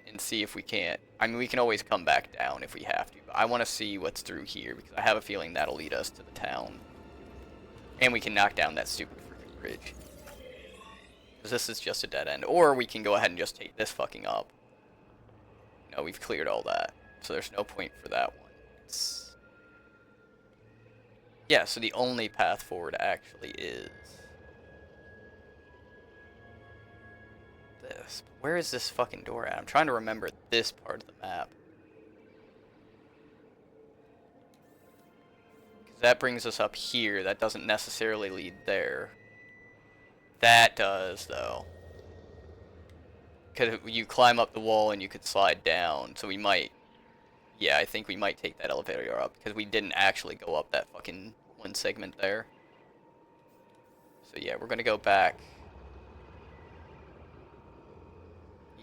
and see if we can't. I mean, we can always come back down if we have to, but I want to see what's through here, because I have a feeling that'll lead us to the town. And we can knock down that stupid freaking bridge. Because this is just a dead end. Or we can go ahead and just take this fucking up. No, we've cleared all that. So there's no point for that one. Yeah, so the only path forward actually is... this. Where is this fucking door at? I'm trying to remember this part of the map. Because that brings us up here. That doesn't necessarily lead there. That does, though. Because you climb up the wall and you could slide down. So we might... Yeah, I think we might take that elevator up. Because we didn't actually go up that fucking one segment there. So yeah, we're going to go back...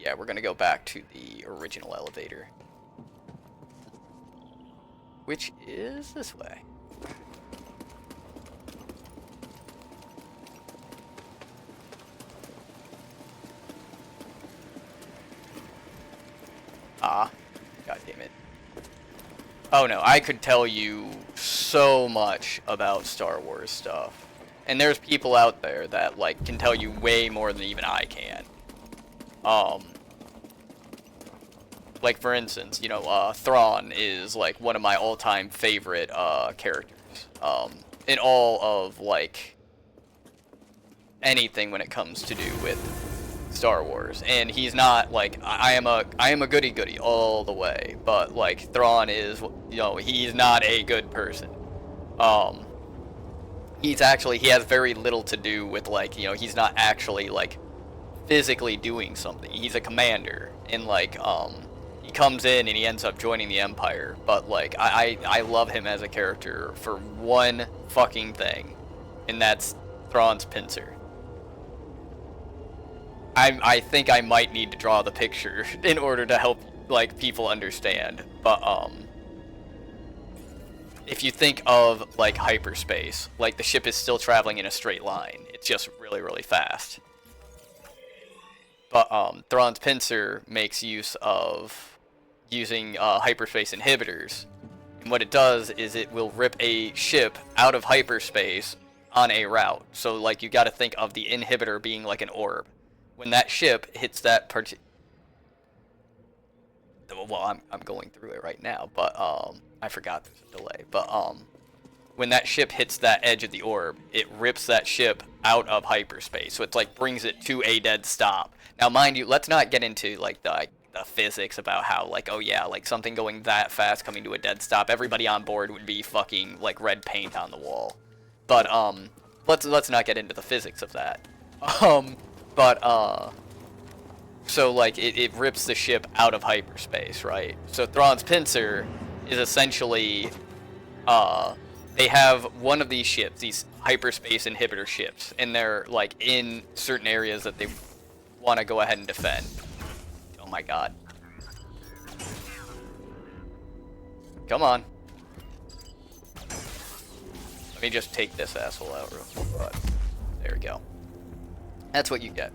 Yeah, we're gonna go back to the original elevator. Which is this way. Ah, god damn it. Oh no, I could tell you so much about Star Wars stuff. And there's people out there that, like, can tell you way more than even I can. Like, for instance, you know, Thrawn is, like, one of my all-time favorite, characters. In all of, like, anything when it comes to do with Star Wars. And he's not, like, I am a goody-goody all the way. But, like, Thrawn is, you know, he's not a good person. He has very little to do with, like, you know, he's not actually, like, physically doing something. He's a commander. And, like, he comes in and he ends up joining the Empire, but like I love him as a character for one fucking thing, and that's Thrawn's pincer. I think I might need to draw the picture in order to help like people understand, but if you think of like hyperspace, like the ship is still traveling in a straight line. It's just really, really fast. But Thrawn's pincer makes use of using hyperspace inhibitors. And what it does is it will rip a ship out of hyperspace on a route. So like you got to think of the inhibitor being like an orb. When that ship hits that well, I'm going through it right now, but I forgot there's a delay. But when that ship hits that edge of the orb, it rips that ship out of hyperspace. So it's like brings it to a dead stop. Now, mind you, let's not get into like the physics about how like, oh yeah, like something going that fast coming to a dead stop, everybody on board would be fucking like red paint on the wall. But let's not get into the physics of that. So like it rips the ship out of hyperspace, right? So Thrawn's pincer is essentially they have one of these ships, these hyperspace inhibitor ships, and they're like in certain areas that they want to go ahead and defend. Oh my god. Come on. Let me just take this asshole out real quick. But there we go. That's what you get.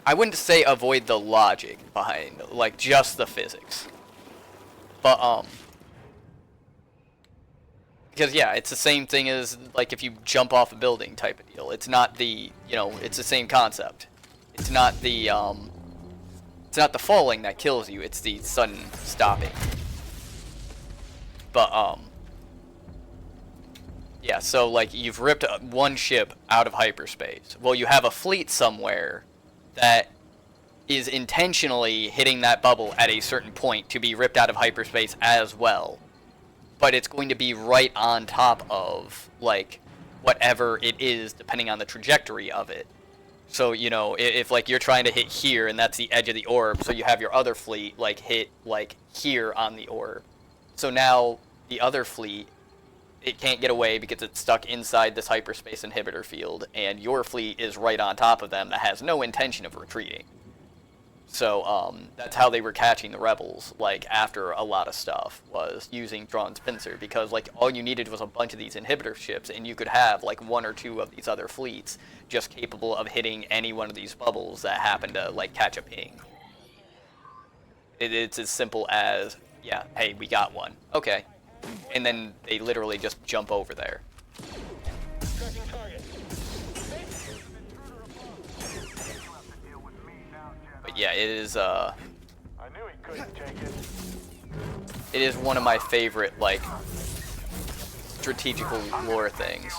I wouldn't say avoid the logic behind, like, just the physics. But, because, yeah, it's the same thing as, like, if you jump off a building type of deal. It's not the, you know, it's the same concept. It's not the falling that kills you, it's the sudden stopping. But, yeah, so, like, you've ripped one ship out of hyperspace. Well, you have a fleet somewhere that is intentionally hitting that bubble at a certain point to be ripped out of hyperspace as well. But it's going to be right on top of, like, whatever it is, depending on the trajectory of it. So, you know, if like, you're trying to hit here, and that's the edge of the orb, so you have your other fleet, like, hit, like, here on the orb. So now, the other fleet, it can't get away because it's stuck inside this hyperspace inhibitor field, and your fleet is right on top of them that has no intention of retreating. So, that's how they were catching the rebels, like, after a lot of stuff, was using Thrawn's pincer, because, like, all you needed was a bunch of these inhibitor ships, and you could have, like, one or two of these other fleets just capable of hitting any one of these bubbles that happen to, like, catch a ping. It's as simple as, yeah, hey, we got one. Okay. And then they literally just jump over there. Tracking target. But yeah, it is, I knew he couldn't take it. it is one of my favorite, like, strategical lore things.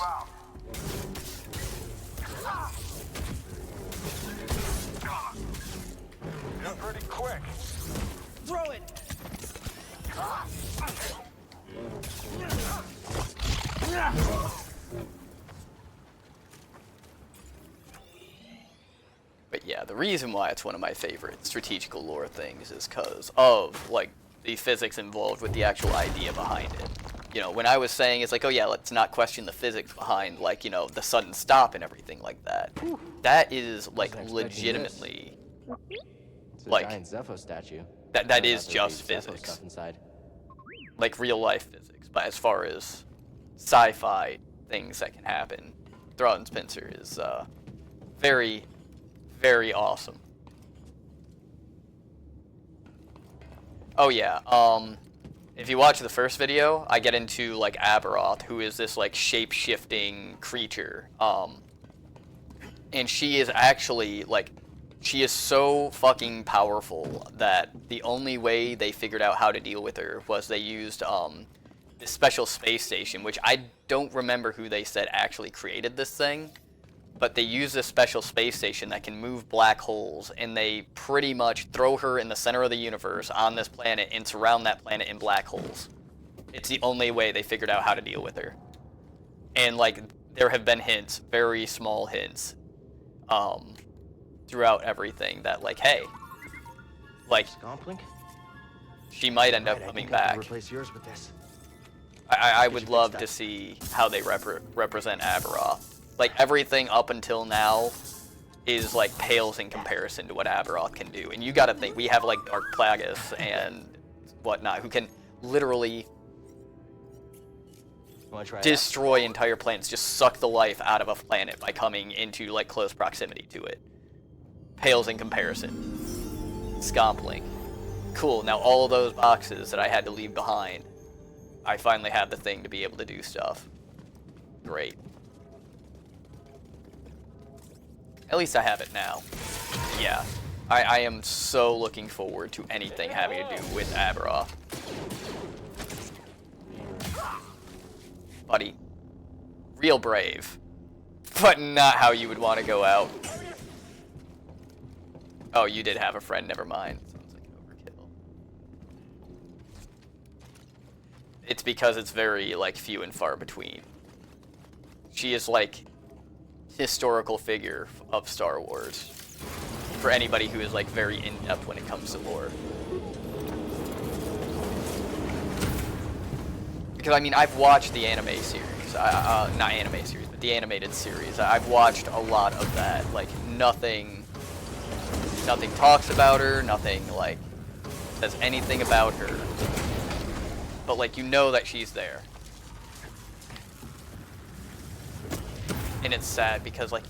You're pretty quick. Throw it! But yeah, the reason why it's one of my favorite strategical lore things is because of, like, the physics involved with the actual idea behind it. You know, when I was saying, it's like, oh yeah, let's not question the physics behind, like, you know, the sudden stop and everything like that. That is, like, legitimately, It's a like, giant Zepho statue. that is There'll just be Zepho physics. stuff inside. Like, real life physics. But as far as sci-fi things that can happen, Thrawn's pincer is, very, very awesome. Oh yeah, if you watch the first video, I get into, like, Aberoth, who is this, like, shape-shifting creature, and she is actually, like, she is so fucking powerful that the only way they figured out how to deal with her was they used, this special space station, which I don't remember who they said actually created this thing, but they use this special space station that can move black holes, and they pretty much throw her in the center of the universe on this planet and surround that planet in black holes. It's the only way they figured out how to deal with her. And, like, there have been hints, very small hints, throughout everything that, like, hey, like, Scomplink? she might end up Right, I coming think I can back. replace yours with this. I would love to see how they represent Aberoth. Like, everything up until now is, like, pales in comparison to what Aberoth can do. And you gotta think, we have, like, Dark Plagueis and whatnot, who can literally Wanna try it out? destroy entire planets, just suck the life out of a planet by coming into, like, close proximity to it. pales in comparison. Scompling. Cool, now all of those boxes that I had to leave behind, I finally have the thing to be able to do stuff. Great. At least I have it now. Yeah. I am so looking forward to anything having to do with Aberoth. Buddy. Real brave. But not how you would want to go out. Oh, you did have a friend, never mind. Sounds like an overkill. It's because it's very, like, few and far between. She is, like, historical figure of Star Wars. For anybody who is, like, very in-depth when it comes to lore. Because, I mean, I've watched the anime series. Not anime series, but the animated series. I've watched a lot of that. Like, nothing talks about her, nothing, like, says anything about her. But, like, you know that she's there. And it's sad because, like,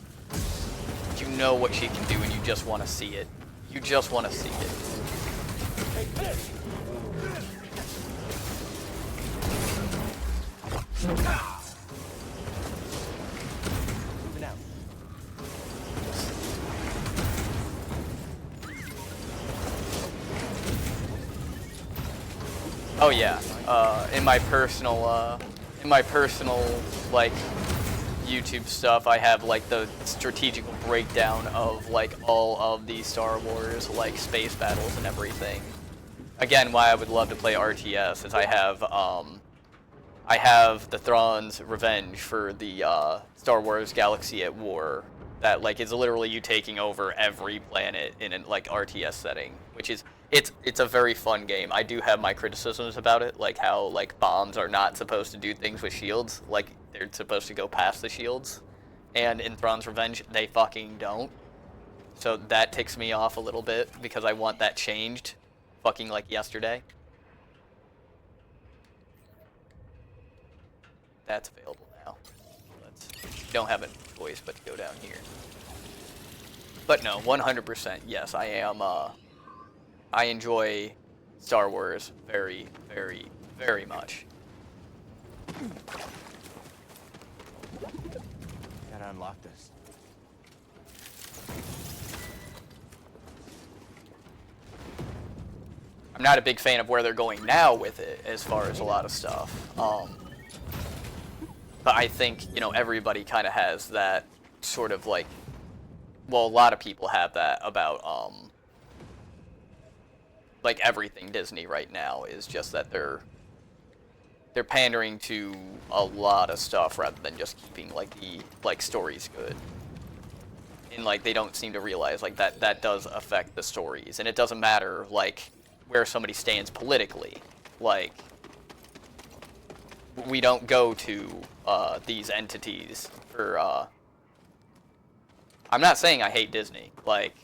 you know what she can do and you just want to see it. You just want to see it. Take this! Moving out. Oh yeah. In my personal like YouTube stuff, I have like the strategical breakdown of like all of the Star Wars like space battles and everything. Again, why I would love to play RTS is I have the Thrawn's Revenge for the Star Wars Galaxy at War that like is literally you taking over every planet in a like RTS setting, which is it's a very fun game. I do have my criticisms about it, like how like bombs are not supposed to do things with shields, like they're supposed to go past the shields, and in Thrawn's Revenge they fucking don't. So that ticks me off a little bit because I want that changed, fucking like yesterday. That's available now. You don't have a choice but to go down here. But no, 100%, yes, I am, I enjoy Star Wars very, very, very much. Gotta unlock this. I'm not a big fan of where they're going now with it, as far as a lot of stuff. But I think, you know, everybody kind of has that sort of like, well, a lot of people have that about, like everything Disney right now is just that they're pandering to a lot of stuff rather than just keeping like the like stories good. And like they don't seem to realize like that does affect the stories, and it doesn't matter like where somebody stands politically. Like we don't go to these entities for I'm not saying I hate Disney. Like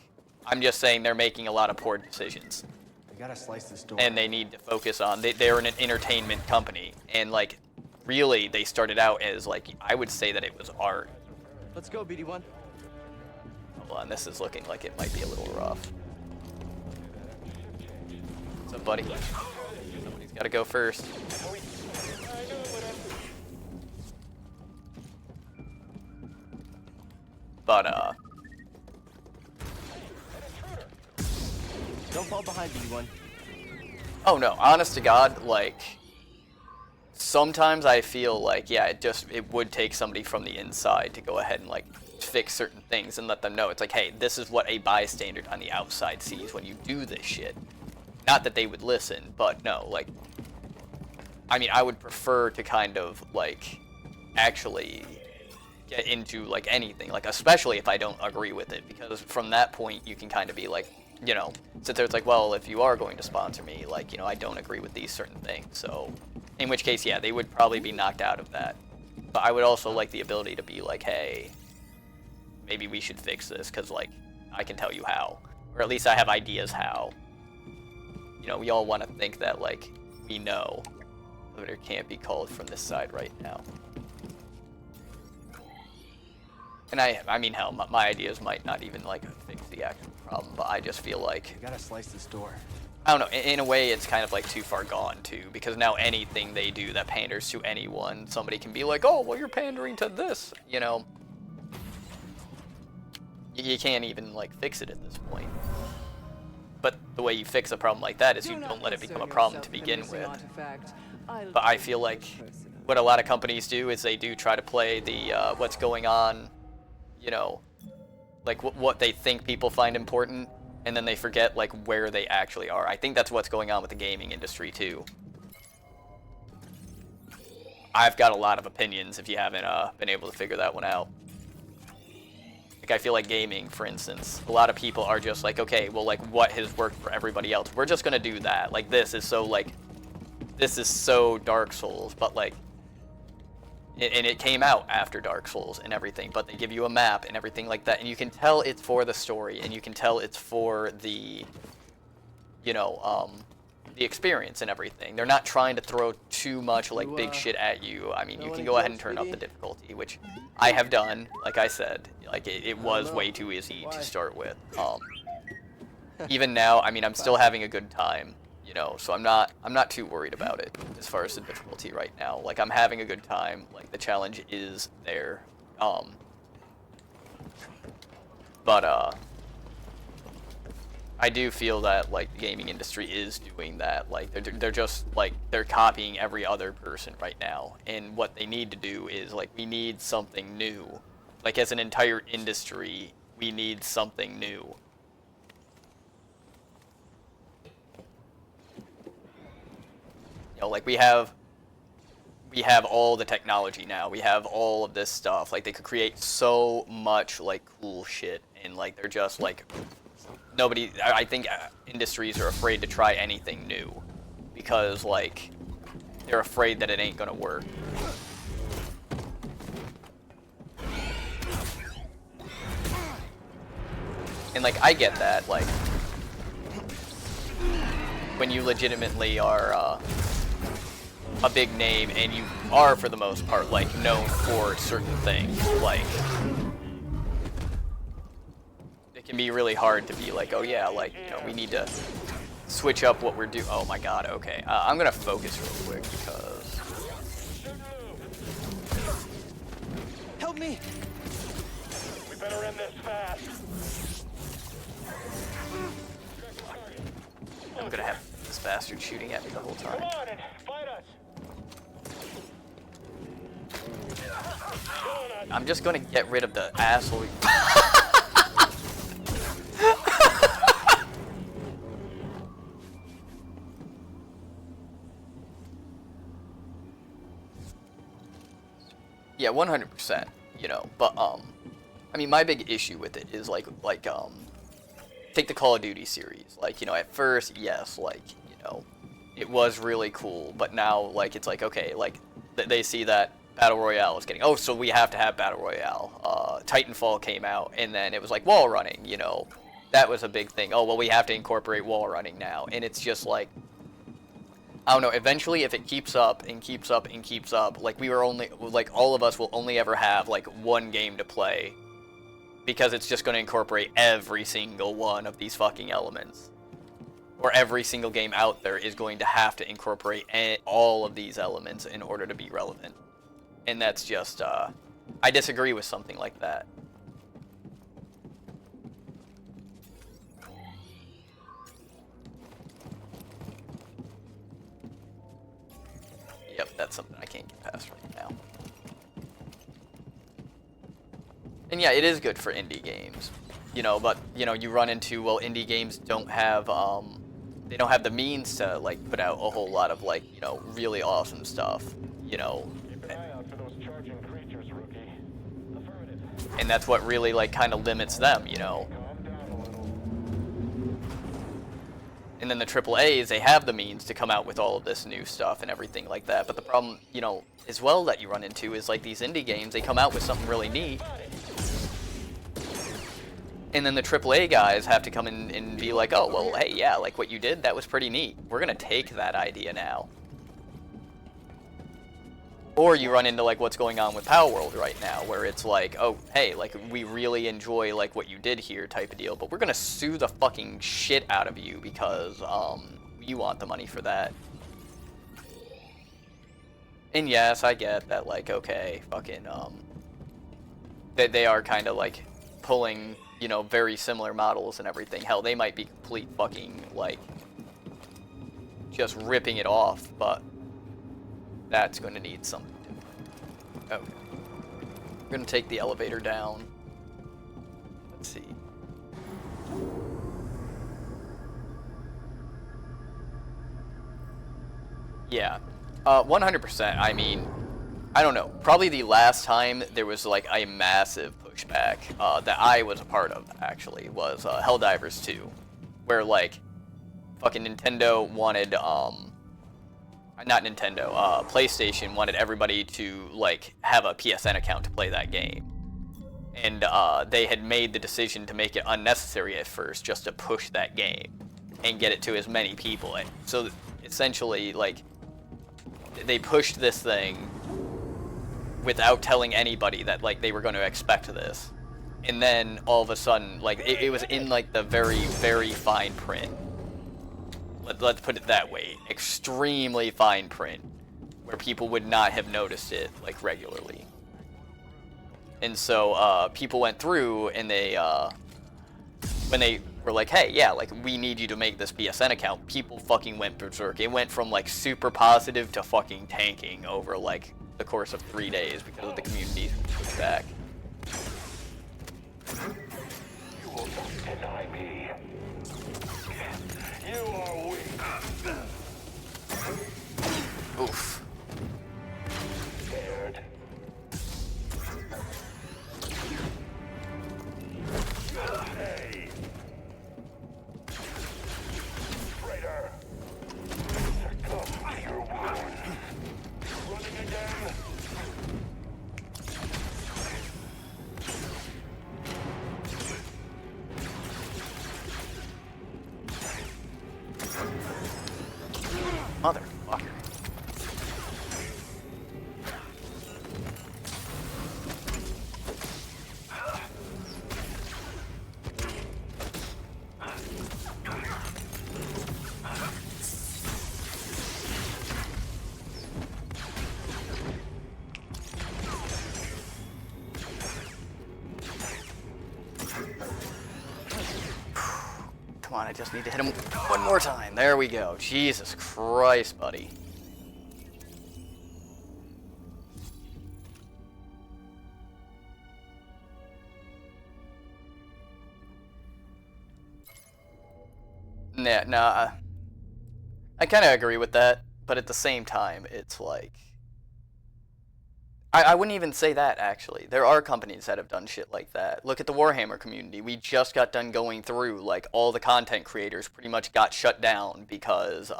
I'm just saying they're making a lot of poor decisions. We gotta slice this door. And they need to focus on they're an entertainment company, and like really they started out as like I would say that it was art. Let's go, BD1. Hold on, this is looking like it might be a little rough. What's up, buddy? Somebody's got to go first. But Don't fall behind, BD1. oh no, honest to God, like sometimes I feel like yeah, it would take somebody from the inside to go ahead and like fix certain things and let them know it's like, hey, this is what a bystander on the outside sees when you do this shit. Not that they would listen, but no, like I mean, I would prefer to kind of like actually get into like anything, like especially if I don't agree with it, because from that point you can kind of be like, you know, sit there, it's like, well, if you are going to sponsor me, like, you know, I don't agree with these certain things, so in which case, yeah, they would probably be knocked out of that. But I would also like the ability to be like, hey, maybe we should fix this, because like I can tell you how, or at least I have ideas how. You know, we all want to think that like we know, but it can't be called from this side right now. And I mean, hell, my ideas might not even like fix the actual problem, but I just feel like You gotta slice this door. I don't know. In a way, it's kind of like too far gone too, because now anything they do that panders to anyone, somebody can be like, oh, well, you're pandering to this, you know. You can't even like fix it at this point. But the way you fix a problem like that is you don't let it become a problem to begin with. But I feel like what a lot of companies do is they do try to play the what's going on, you know, like what they think people find important, and then they forget like where they actually are. I think that's what's going on with the gaming industry too. I've got a lot of opinions if you haven't been able to figure that one out. Like, I feel like gaming, for instance, a lot of people are just like, okay, well, like, what has worked for everybody else? We're just gonna do that. Like, this is so Dark Souls, but like, and it came out after Dark Souls and everything, but they give you a map and everything like that, and you can tell it's for the story, and you can tell it's for the, you know, the experience and everything. They're not trying to throw too much like big shit at you. I mean, you can go ahead and turn up the difficulty, which I have done. Like I said, like it was way too easy to start with. Even now, I mean, I'm still having a good time, you know, so I'm not too worried about it as far as the difficulty right now. Like, I'm having a good time. Like, the challenge is there. But I do feel that like the gaming industry is doing that. Like they're just like they're copying every other person right now, and what they need to do is like we need something new. Like, as an entire industry, we need something new. You know, like we have all the technology now. We have all of this stuff. Like, they could create so much like cool shit, and like they're just like nobody. I think industries are afraid to try anything new because like they're afraid that it ain't gonna work. And like I get that, like when you legitimately are a big name and you are for the most part like known for certain things, like it can be really hard to be like, oh yeah, like, you know, we need to switch up what we're doing. Oh my god, okay. I'm gonna focus real quick because Help me! We better end this fast. I'm gonna have this bastard shooting at me the whole time. Come on and fight us. I'm just gonna get rid of the asshole. Yeah, 100%, you know, but I mean, my big issue with it is like take the Call of Duty series. Like, you know, at first, yes, like, you know, it was really cool, but now like it's like, okay, like they see that Battle Royale is getting, oh, so we have to have Battle Royale. Titanfall came out, and then it was like wall running, you know, that was a big thing. Oh, well, we have to incorporate wall running now, and it's just like, I don't know, eventually if it keeps up and keeps up and keeps up, like we were only, like all of us will only ever have like one game to play because it's just going to incorporate every single one of these fucking elements. Or every single game out there is going to have to incorporate all of these elements in order to be relevant. And that's just, I disagree with something like that. Yep, that's something I can't get past right now. And yeah, it is good for indie games, you know, but, you know, you run into, well, indie games don't have, they don't have the means to, like, put out a whole lot of, like, you know, really awesome stuff, you know. Keep an eye out for those charging creatures, rookie. Affirmative. And that's what really, like, kind of limits them, you know. Calm down a little. And then the AAAs, they have the means to come out with all of this new stuff and everything like that. But the problem, you know, as well that you run into is like these indie games, they come out with something really neat. And then the AAA guys have to come in and be like, oh, well, hey, yeah, like what you did, that was pretty neat. We're going to take that idea now. Or you run into like what's going on with Power World right now, where it's like, oh, hey, like we really enjoy like what you did here type of deal, but we're gonna sue the fucking shit out of you because you want the money for that. And yes, I get that, like, okay, fucking they are kind of like pulling, you know, very similar models and everything. Hell, they might be complete fucking like just ripping it off, but that's going to need something different. Okay. We're going to take the elevator down. Let's see. Yeah. 100%. I mean, I don't know. Probably the last time there was like a massive pushback that I was a part of, actually, was Helldivers 2. Where like fucking Nintendo wanted not Nintendo, PlayStation wanted everybody to like have a PSN account to play that game, and they had made the decision to make it unnecessary at first, just to push that game and get it to as many people. And so essentially, like, they pushed this thing without telling anybody that like they were going to expect this, and then all of a sudden, like it was in like the very, very fine print. Let's put it that way, extremely fine print, where people would not have noticed it like regularly. And so people went through and they, when they were like, hey, yeah, like we need you to make this PSN account, people fucking went berserk. It went from like super positive to fucking tanking over like the course of 3 days because of the community's pushback. You will not deny me. You are weak. Oof. Scared. Hey. Traitor. Succumb to your wound. Running again. Motherfucker. Come on, I just need to hit him one more time. There we go. Jesus Christ, buddy. Nah, I kind of agree with that, but at the same time, it's like... I wouldn't even say that, actually. There are companies that have done shit like that. Look at the Warhammer community. We just got done going through, like, all the content creators pretty much got shut down because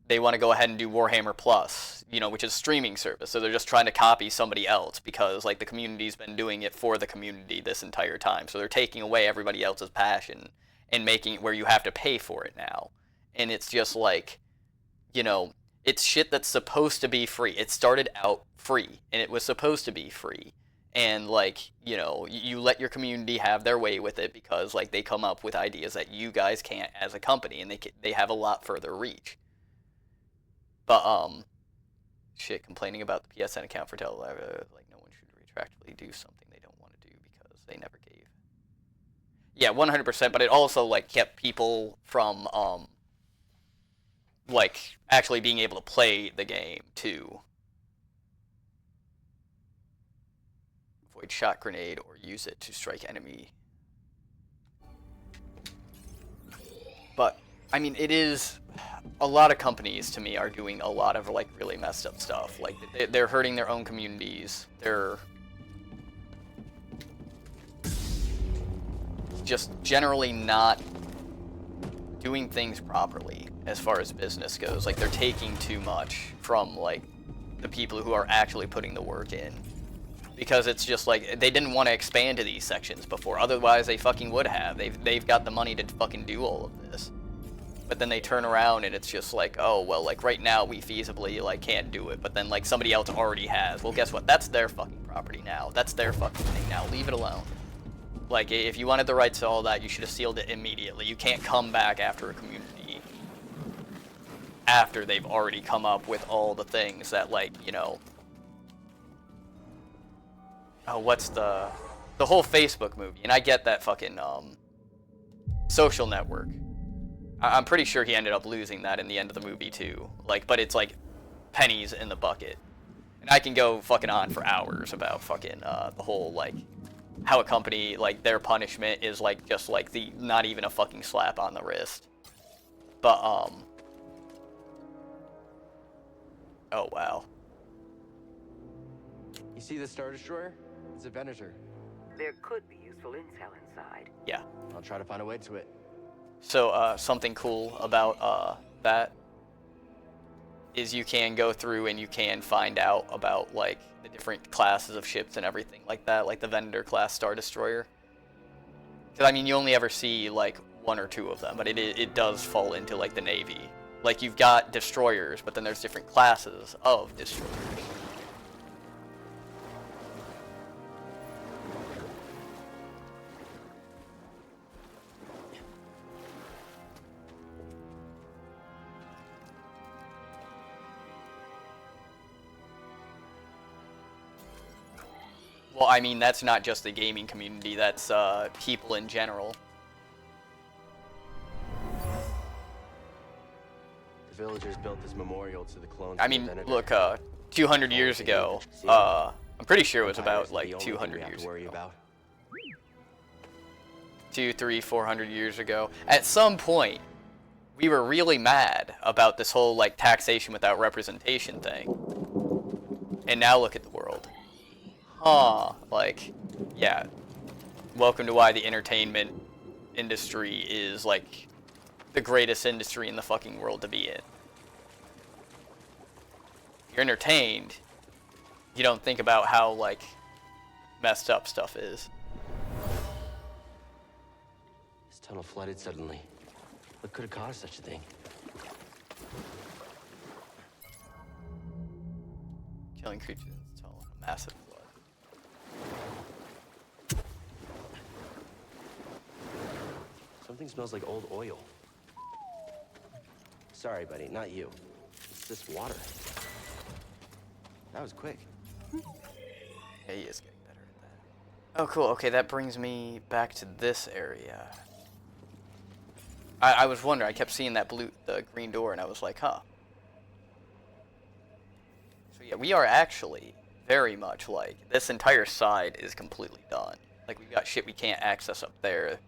they want to go ahead and do Warhammer Plus, you know, which is a streaming service. So they're just trying to copy somebody else because, like, the community's been doing it for the community this entire time. So they're taking away everybody else's passion and making it where you have to pay for it now. And it's just like, you know, it's shit that's supposed to be free. It started out free, and it was supposed to be free. And, like, you know, you let your community have their way with it because, like, they come up with ideas that you guys can't as a company, and they have a lot further reach. But, shit, complaining about the PSN account for like, no one should retroactively do something they don't want to do because they never gave. Yeah, 100%, but it also, like, kept people from, like, actually being able to play the game, too. Avoid shot grenade or use it to strike enemy. But, I mean, it is... A lot of companies, to me, are doing a lot of, like, really messed up stuff. Like, they're hurting their own communities. They're... just generally not doing things properly as far as business goes. Like, they're taking too much from, like, the people who are actually putting the work in. Because it's just like, they didn't want to expand to these sections before. Otherwise, they fucking would have. They've got the money to fucking do all of this. but then they turn around and it's just like, oh, well, like, right now we feasibly, like, can't do it, but then, like, somebody else already has. Well, guess what? That's their fucking property now. That's their fucking thing now. Leave it alone. Like, if you wanted the rights to all that, you should have sealed it immediately. You can't come back after a community after they've already come up with all the things that, like, you know... Oh, what's the whole Facebook movie? And I get that fucking, Social Network. I'm pretty sure he ended up losing that in the end of the movie, too. Like, but it's, like, pennies in the bucket. And I can go fucking on for hours about fucking, the whole, like... how a company, like, their punishment is, like, just, like, the, not even a fucking slap on the wrist. But, oh, wow. You see the Star Destroyer? It's a Venator. There could be useful intel inside. Yeah. I'll try to find a way to it. So, something cool about, that is you can go through and you can find out about, like, the different classes of ships and everything like that, like the Venator class Star Destroyer. Because, I mean, you only ever see, like, one or two of them, but it does fall into, like, the Navy. Like, you've got destroyers, but then there's different classes of destroyers. Well, I mean, that's not just the gaming community, that's people in general. The villagers built this memorial to the clones. I mean, look, 200 years ago, I'm pretty sure it was about, like, 200 years ago. 200, 300, 400 years ago. At some point, we were really mad about this whole, like, taxation without representation thing. And now look at the world. Like, yeah, welcome to why the entertainment industry is, like, the greatest industry in the fucking world to be in. You're entertained, you don't think about how, like, messed up stuff is. This tunnel flooded suddenly. What could have caused such a thing? Killing creatures in this tunnel, a massive flood. Something smells like old oil. Sorry, buddy, not you. It's this water. That was quick. Yeah, he is getting better at that. Oh, cool. Okay, that brings me back to this area. I was wondering, I kept seeing that the green door, and I was like, huh. So yeah, we are actually very much like, this entire side is completely done. Like, we've got shit we can't access up there.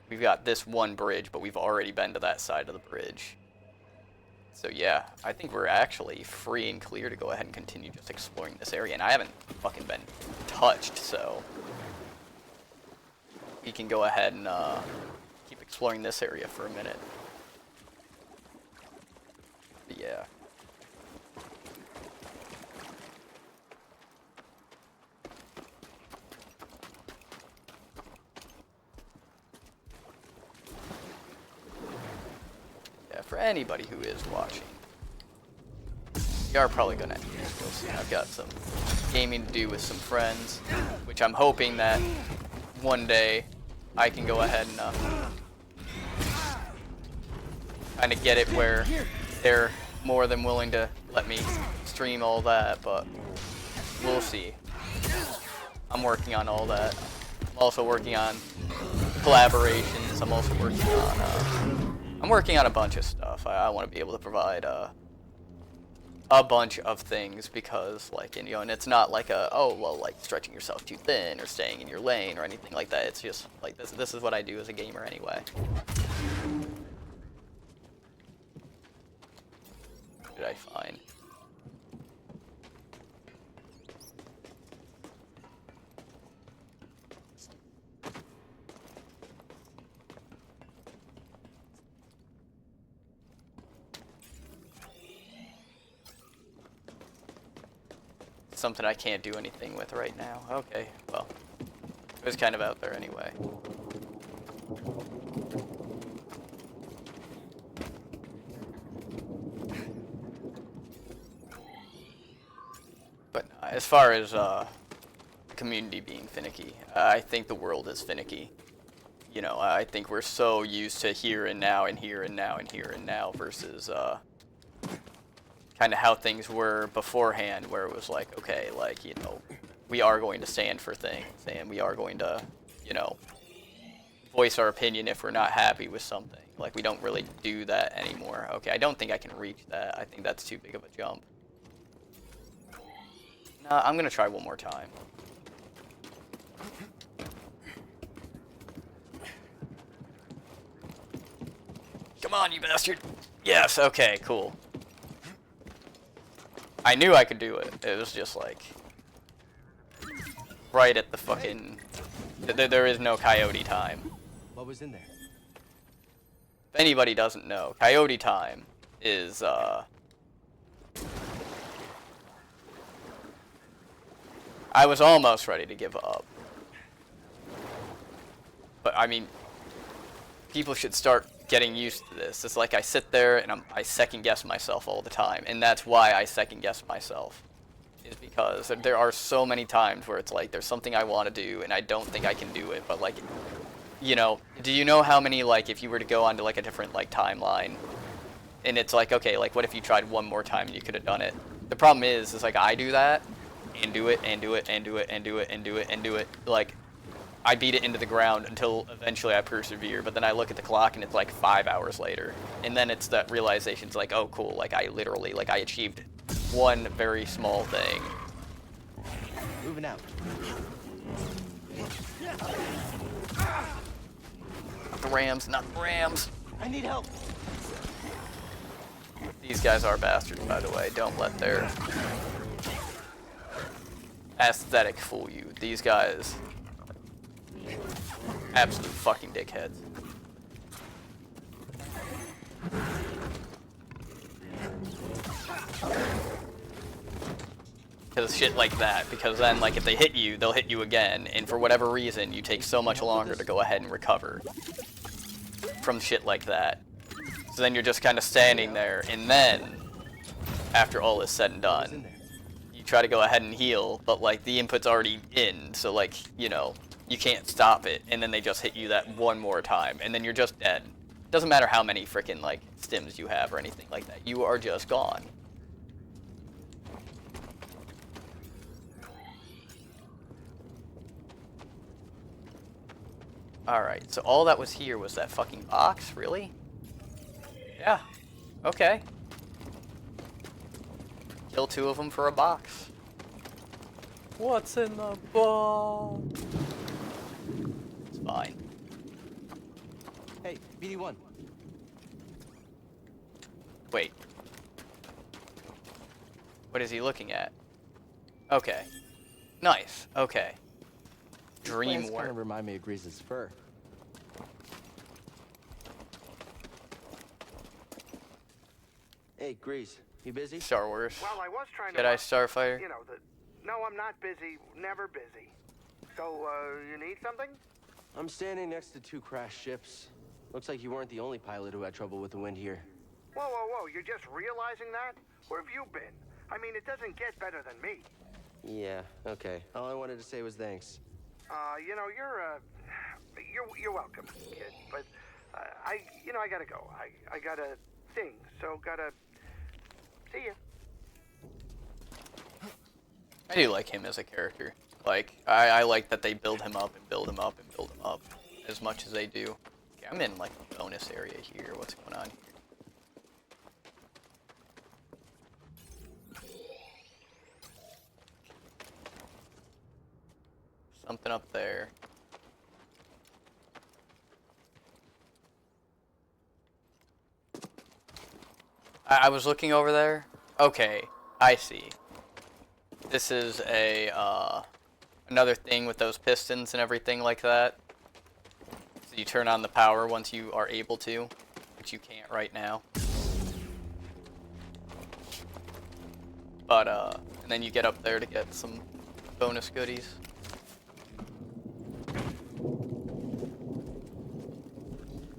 We've got this one bridge, but we've already been to that side of the bridge. So yeah, I think we're actually free and clear to go ahead and continue just exploring this area. And I haven't fucking been touched, so we can go ahead and keep exploring this area for a minute. But yeah. For anybody who is watching, you are probably gonna end this real soon. I've got some gaming to do with some friends, which I'm hoping that one day I can go ahead and kind of get it where they're more than willing to let me stream all that, but we'll see. I'm working on all that. I'm also working on collaborations. I'm also working on I'm working on a bunch of stuff. I want to be able to provide a bunch of things because, like, you know, and it's not like oh, well, like, stretching yourself too thin or staying in your lane or anything like that. It's just, like, this is what I do as a gamer anyway. What did I find? Something I can't do anything with right now. Okay, well, it was kind of out there anyway. But as far as the community being finicky, I think the world is finicky. You know, I think we're so used to here and now and here and now and here and now versus kind of how things were beforehand, where it was like, okay, like, you know, we are going to stand for things and we are going to, you know, voice our opinion if we're not happy with something. Like, we don't really do that anymore. Okay, I don't think I can reach that. I think that's too big of a jump. No, I'm gonna try one more time. Come on, you bastard. Yes, okay, cool. I knew I could do it. It was just like right at the fucking... There is no coyote time. What was in there? If anybody doesn't know, coyote time is, I was almost ready to give up. But, I mean, people should start getting used to this. It's like I sit there and I second guess myself all the time. And that's why I second guess myself. Is because there are so many times where it's like there's something I want to do and I don't think I can do it. But, like, you know, do you know how many, like, if you were to go onto, like, a different, like, timeline, and it's like, okay, like, what if you tried one more time and you could have done it? The problem is like, I do that, and do it, and do it, and do it, and do it, and do it, and do it, like, I beat it into the ground until eventually I persevere, but then I look at the clock and it's, like, 5 hours later, and then it's that realization, it's like, oh, cool, like, I literally, like, I achieved one very small thing. Moving out. The Rams, not the Rams. I need help. These guys are bastards, by the way. Don't let their aesthetic fool you. These guys, absolute fucking dickheads. Because shit like that, because then, like, if they hit you, they'll hit you again, and for whatever reason, you take so much longer to go ahead and recover from shit like that. So then you're just kind of standing there, and then, after all is said and done, you try to go ahead and heal, but, like, the input's already in, so, like, you know, you can't stop it, and then they just hit you that one more time, and then you're just dead. Doesn't matter how many freaking, like, stims you have or anything like that, you are just gone. Alright, so all that was here was that fucking box? Really? Yeah. Okay. Kill 2 of them for a box. What's in the box? It's fine. Hey, BD1. Wait. What is he looking at? Okay. Nice. Okay. Dream Kind work. of remind me of Grease's fur. Hey, Grease, you busy? Star Wars Well, I was trying Jedi to... Starfighter. You know, no, I'm not busy. Never busy. So, you need something? I'm standing next to 2 crashed ships. Looks like you weren't the only pilot who had trouble with the wind here. Whoa, whoa, whoa. You're just realizing that? Where have you been? I mean, it doesn't get better than me. Yeah, okay. All I wanted to say was thanks. You know, you're welcome, kid. But, I gotta go. I got a thing, so gotta see ya. I do like him as a character. Like, I like that they build him up and build him up and build him up as much as they do. Okay, I'm in, like, a bonus area here. What's going on here? Something up there. I was looking over there. Okay, I see. This is a another thing with those pistons and everything like that. So you turn on the power once you are able to, which you can't right now. But and then you get up there to get some bonus goodies.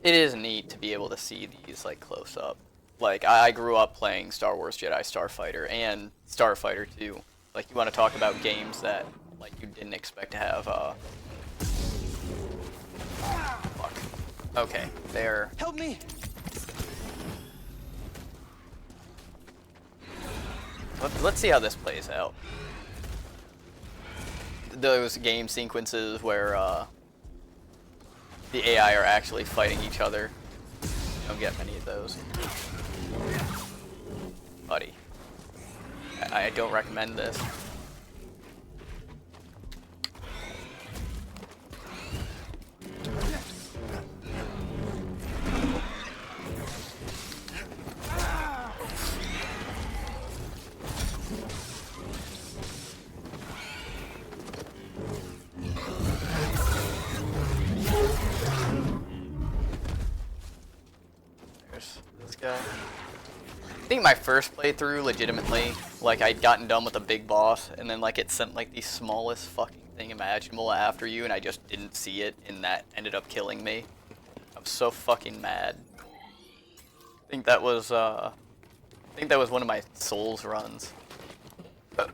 It is neat to be able to see these, like, close up. Like, I grew up playing Star Wars Jedi Starfighter and Starfighter 2. Like, you want to talk about games that, like, you didn't expect to have, fuck. Okay, there. Help me! Let's see how this plays out. Those game sequences where, the AI are actually fighting each other. Don't get many of those. Buddy. I don't recommend this. There's this guy. I think my first playthrough, legitimately, like, I'd gotten done with a big boss, and then, like, it sent, like, the smallest fucking thing imaginable after you, and I just didn't see it, and that ended up killing me. I was so fucking mad. I think that was one of my Souls runs. It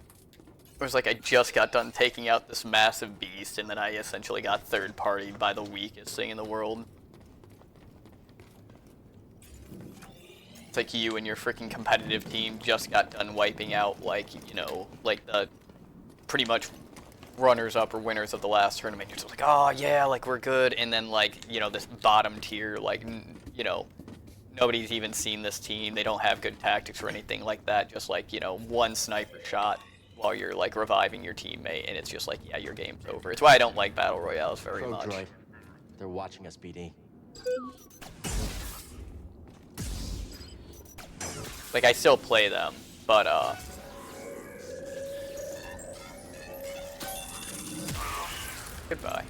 was like I just got done taking out this massive beast, and then I essentially got third-partied by the weakest thing in the world. It's like you and your freaking competitive team just got done wiping out, like, you know, like the pretty much runners-up or winners of the last tournament. You're just like, oh yeah, like we're good, and then, like, you know, this bottom tier, like, you know, nobody's even seen this team. They don't have good tactics or anything like that. Just like, you know, one sniper shot while you're like reviving your teammate, and it's just like, yeah, your game's over. It's why I don't like battle royales very much. Droid. They're watching us, BD. Like, I still play them, but, goodbye.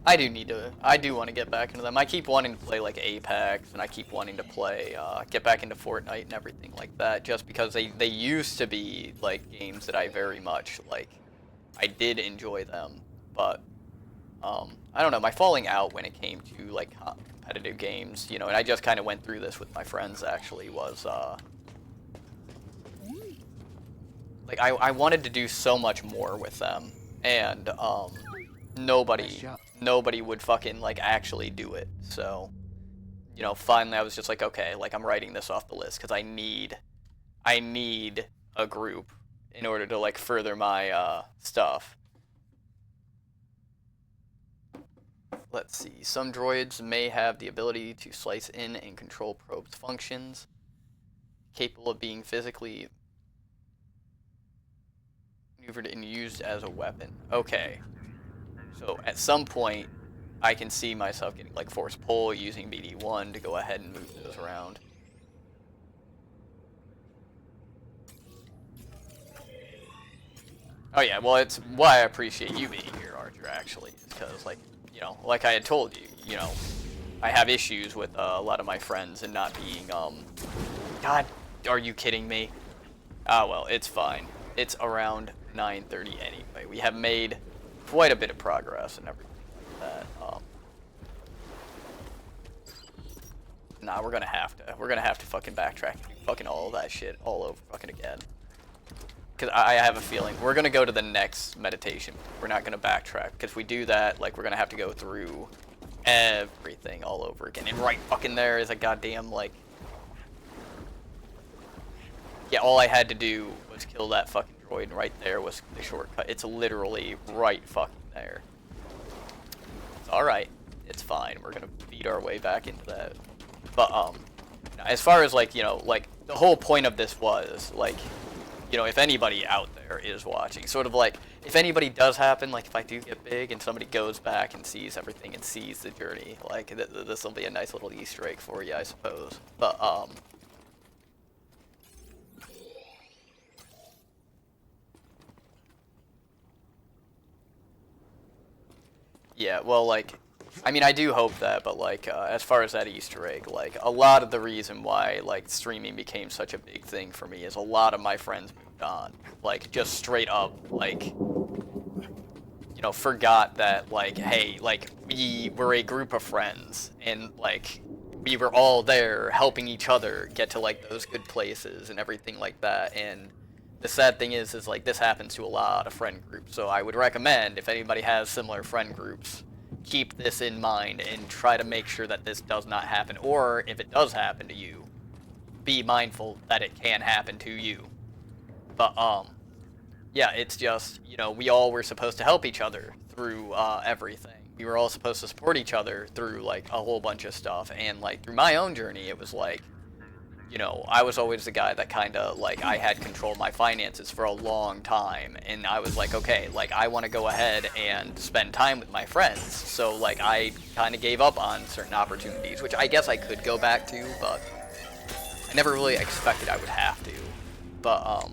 I do want to get back into them. I keep wanting to play, like, Apex, and I keep wanting to play, get back into Fortnite and everything like that, just because they used to be, like, games that I very much, like, I did enjoy them, but, I don't know, my falling out when it came to, like, competitive games, you know, and I just kind of went through this with my friends, actually, was, like, I wanted to do so much more with them, and, nobody would fucking, like, actually do it, so, you know, finally I was just like, okay, like, I'm writing this off the list, because I need a group in order to, like, further my, stuff. Let's see. Some droids may have the ability to slice in and control probes' functions, capable of being physically maneuvered and used as a weapon. Okay. So at some point, I can see myself getting like force pull using BD1 to go ahead and move those around. Oh yeah, well, it's why I appreciate you being here, Archer, actually, because, like, you know, like I had told you, you know, I have issues with a lot of my friends and not being, God, are you kidding me? Ah, well, it's fine. It's around 9:30 anyway. We have made quite a bit of progress and everything like that. Nah, we're gonna have to fucking backtrack and do fucking all of that shit all over fucking again. Because I have a feeling we're going to go to the next meditation. We're not going to backtrack. Because if we do that, like, we're going to have to go through everything all over again. And right fucking there is a goddamn, like... Yeah, all I had to do was kill that fucking droid, and right there was the shortcut. It's literally right fucking there. It's alright. It's fine. We're going to beat our way back into that. But, as far as, like, you know, like, the whole point of this was, like... You know, if anybody out there is watching, sort of like, if anybody does happen, like if I do get big and somebody goes back and sees everything and sees the journey, like this will be a nice little Easter egg for you, I suppose. But yeah, well, like, I mean, I do hope that, but like, as far as that Easter egg, like, a lot of the reason why, like, streaming became such a big thing for me is a lot of my friends moved on. Like, just straight up, like, you know, forgot that, like, hey, like, we were a group of friends, and, like, we were all there helping each other get to, like, those good places and everything like that, and the sad thing is like this happens to a lot of friend groups. So I would recommend, if anybody has similar friend groups, keep this in mind and try to make sure that this does not happen. Or if it does happen to you, be mindful that it can happen to you. But yeah, it's just, you know, we all were supposed to help each other through everything. We were all supposed to support each other through like a whole bunch of stuff. And like through my own journey, it was like, you know, I was always the guy that kind of like, I had control of my finances for a long time, and I was like, okay, like I want to go ahead and spend time with my friends. So like I kind of gave up on certain opportunities, which I guess I could go back to, but I never really expected I would have to. But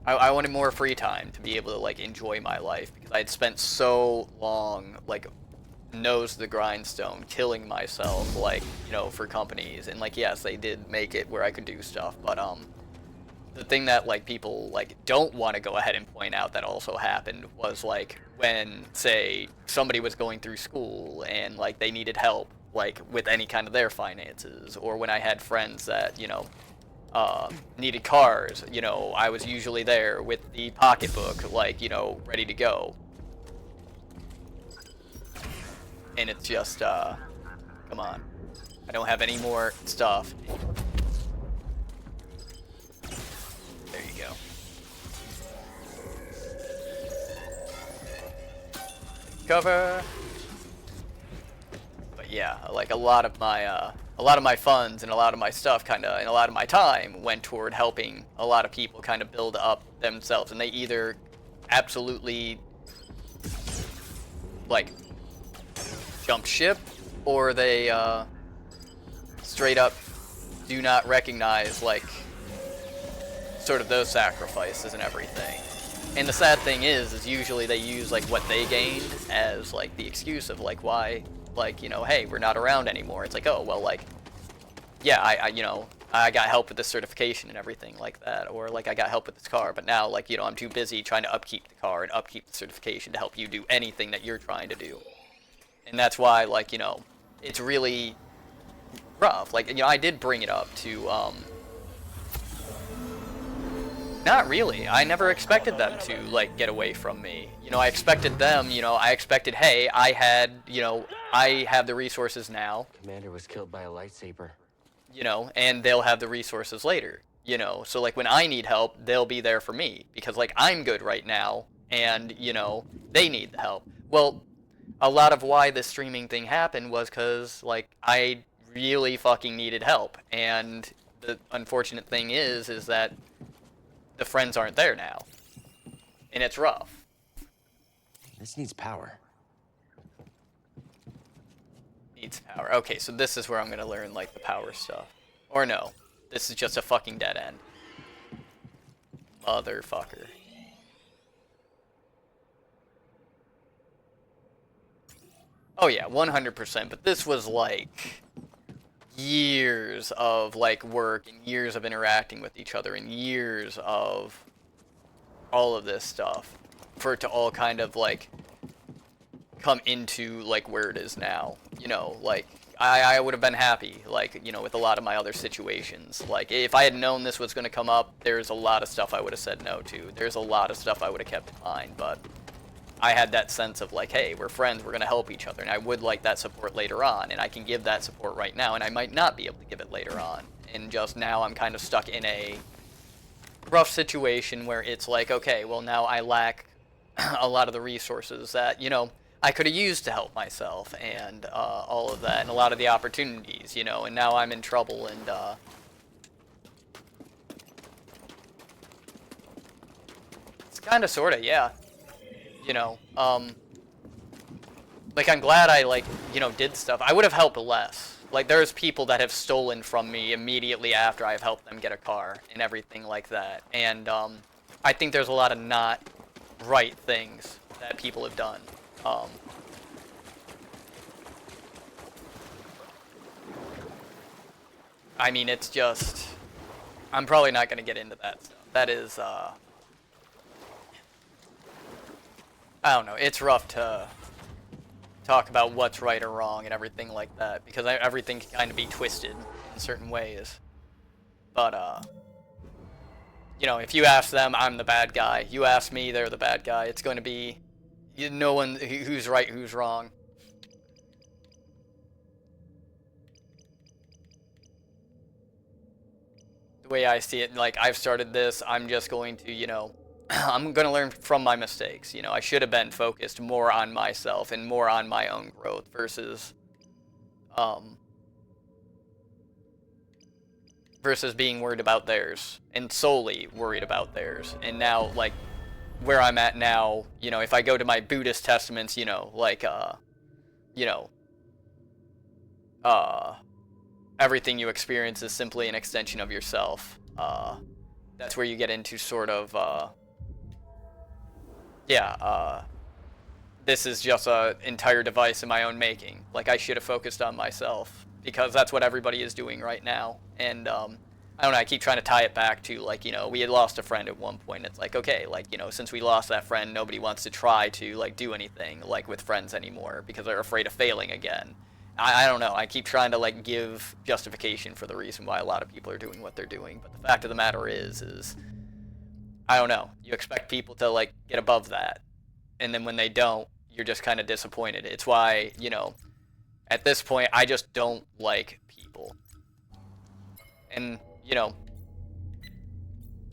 I wanted more free time to be able to like enjoy my life, because I had spent so long like nose to the grindstone killing myself, like, you know, for companies. And like, yes, they did make it where I could do stuff, but the thing that like people like don't want to go ahead and point out that also happened was like when, say, somebody was going through school and like they needed help like with any kind of their finances, or when I had friends that, you know, needed cars, you know, I was usually there with the pocketbook, like, you know, ready to go. And it's just, come on. I don't have any more stuff. There you go. Cover. But yeah, like a lot of my funds and a lot of my stuff and a lot of my time went toward helping a lot of people kind of build up themselves. And they either absolutely, like, jump ship, or they straight up do not recognize like sort of those sacrifices and everything. And the sad thing is usually they use like what they gained as like the excuse of like why, like, you know, hey, we're not around anymore. It's like, oh well, like, yeah, I you know, I got help with this certification and everything like that, or like I got help with this car, but now, like, you know, I'm too busy trying to upkeep the car and upkeep the certification to help you do anything that you're trying to do. And that's why, like, you know, it's really rough. Like, you know, I did bring it up to, not really. I never expected them to, like, get away from me. You know, I expected them, you know, I expected, hey, I had, you know, I have the resources now. Commander was killed by a lightsaber. You know, and they'll have the resources later, you know. So, like, when I need help, they'll be there for me. Because, like, I'm good right now, and, you know, they need the help. Well, a lot of why the streaming thing happened was because, like, I really fucking needed help. And the unfortunate thing is that the friends aren't there now. And it's rough. This needs power. Needs power. Okay, so this is where I'm gonna learn, like, the power stuff. Or no. This is just a fucking dead end. Motherfucker. Oh yeah, 100%, but this was like years of like work and years of interacting with each other and years of all of this stuff for it to all kind of like come into like where it is now. You know, like I would have been happy, like, you know, with a lot of my other situations. Like, if I had known this was going to come up, there's a lot of stuff I would have said no to. There's a lot of stuff I would have kept in mind, but I had that sense of like, hey, we're friends, we're going to help each other, and I would like that support later on, and I can give that support right now, and I might not be able to give it later on. And just now I'm kind of stuck in a rough situation where it's like, okay, well, now I lack a lot of the resources that, you know, I could have used to help myself, and all of that, and a lot of the opportunities, you know, and now I'm in trouble, and it's kind of, sort of, yeah. You know, like, I'm glad I, like, you know, did stuff. I would have helped less. Like, there's people that have stolen from me immediately after I've helped them get a car and everything like that. And, I think there's a lot of not right things that people have done. I mean, it's just, I'm probably not going to get into that stuff. That is, I don't know, it's rough to talk about what's right or wrong and everything like that, because everything can kind of be twisted in certain ways. But, if you ask them, I'm the bad guy. You ask me, they're the bad guy. It's going to be no one who's right, who's wrong. The way I see it, like, I've started this, I'm just going to, I'm going to learn from my mistakes. I should have been focused more on myself and more on my own growth versus being worried about theirs and solely worried about theirs. And now, like, where I'm at now, if I go to my Buddhist testaments, everything you experience is simply an extension of yourself. That's where you get into sort of, this is just an entire device in my own making. Like, I should have focused on myself, because that's what everybody is doing right now. And, I don't know, I keep trying to tie it back to, like, we had lost a friend at one point. It's like, okay, like, since we lost that friend, nobody wants to try to, like, do anything, like, with friends anymore, because they're afraid of failing again. I don't know, I keep trying to, like, give justification for the reason why a lot of people are doing what they're doing, but the fact of the matter is, I don't know, you expect people to, like, get above that, and then when they don't, you're just kind of disappointed. It's why, at this point, I just don't like people. And,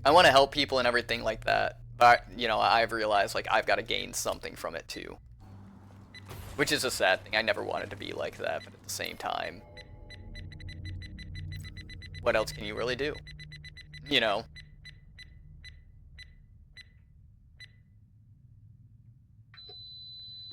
I want to help people and everything like that, but, I've realized, like, I've got to gain something from it, too. Which is a sad thing. I never wanted to be like that, but at the same time, what else can you really do?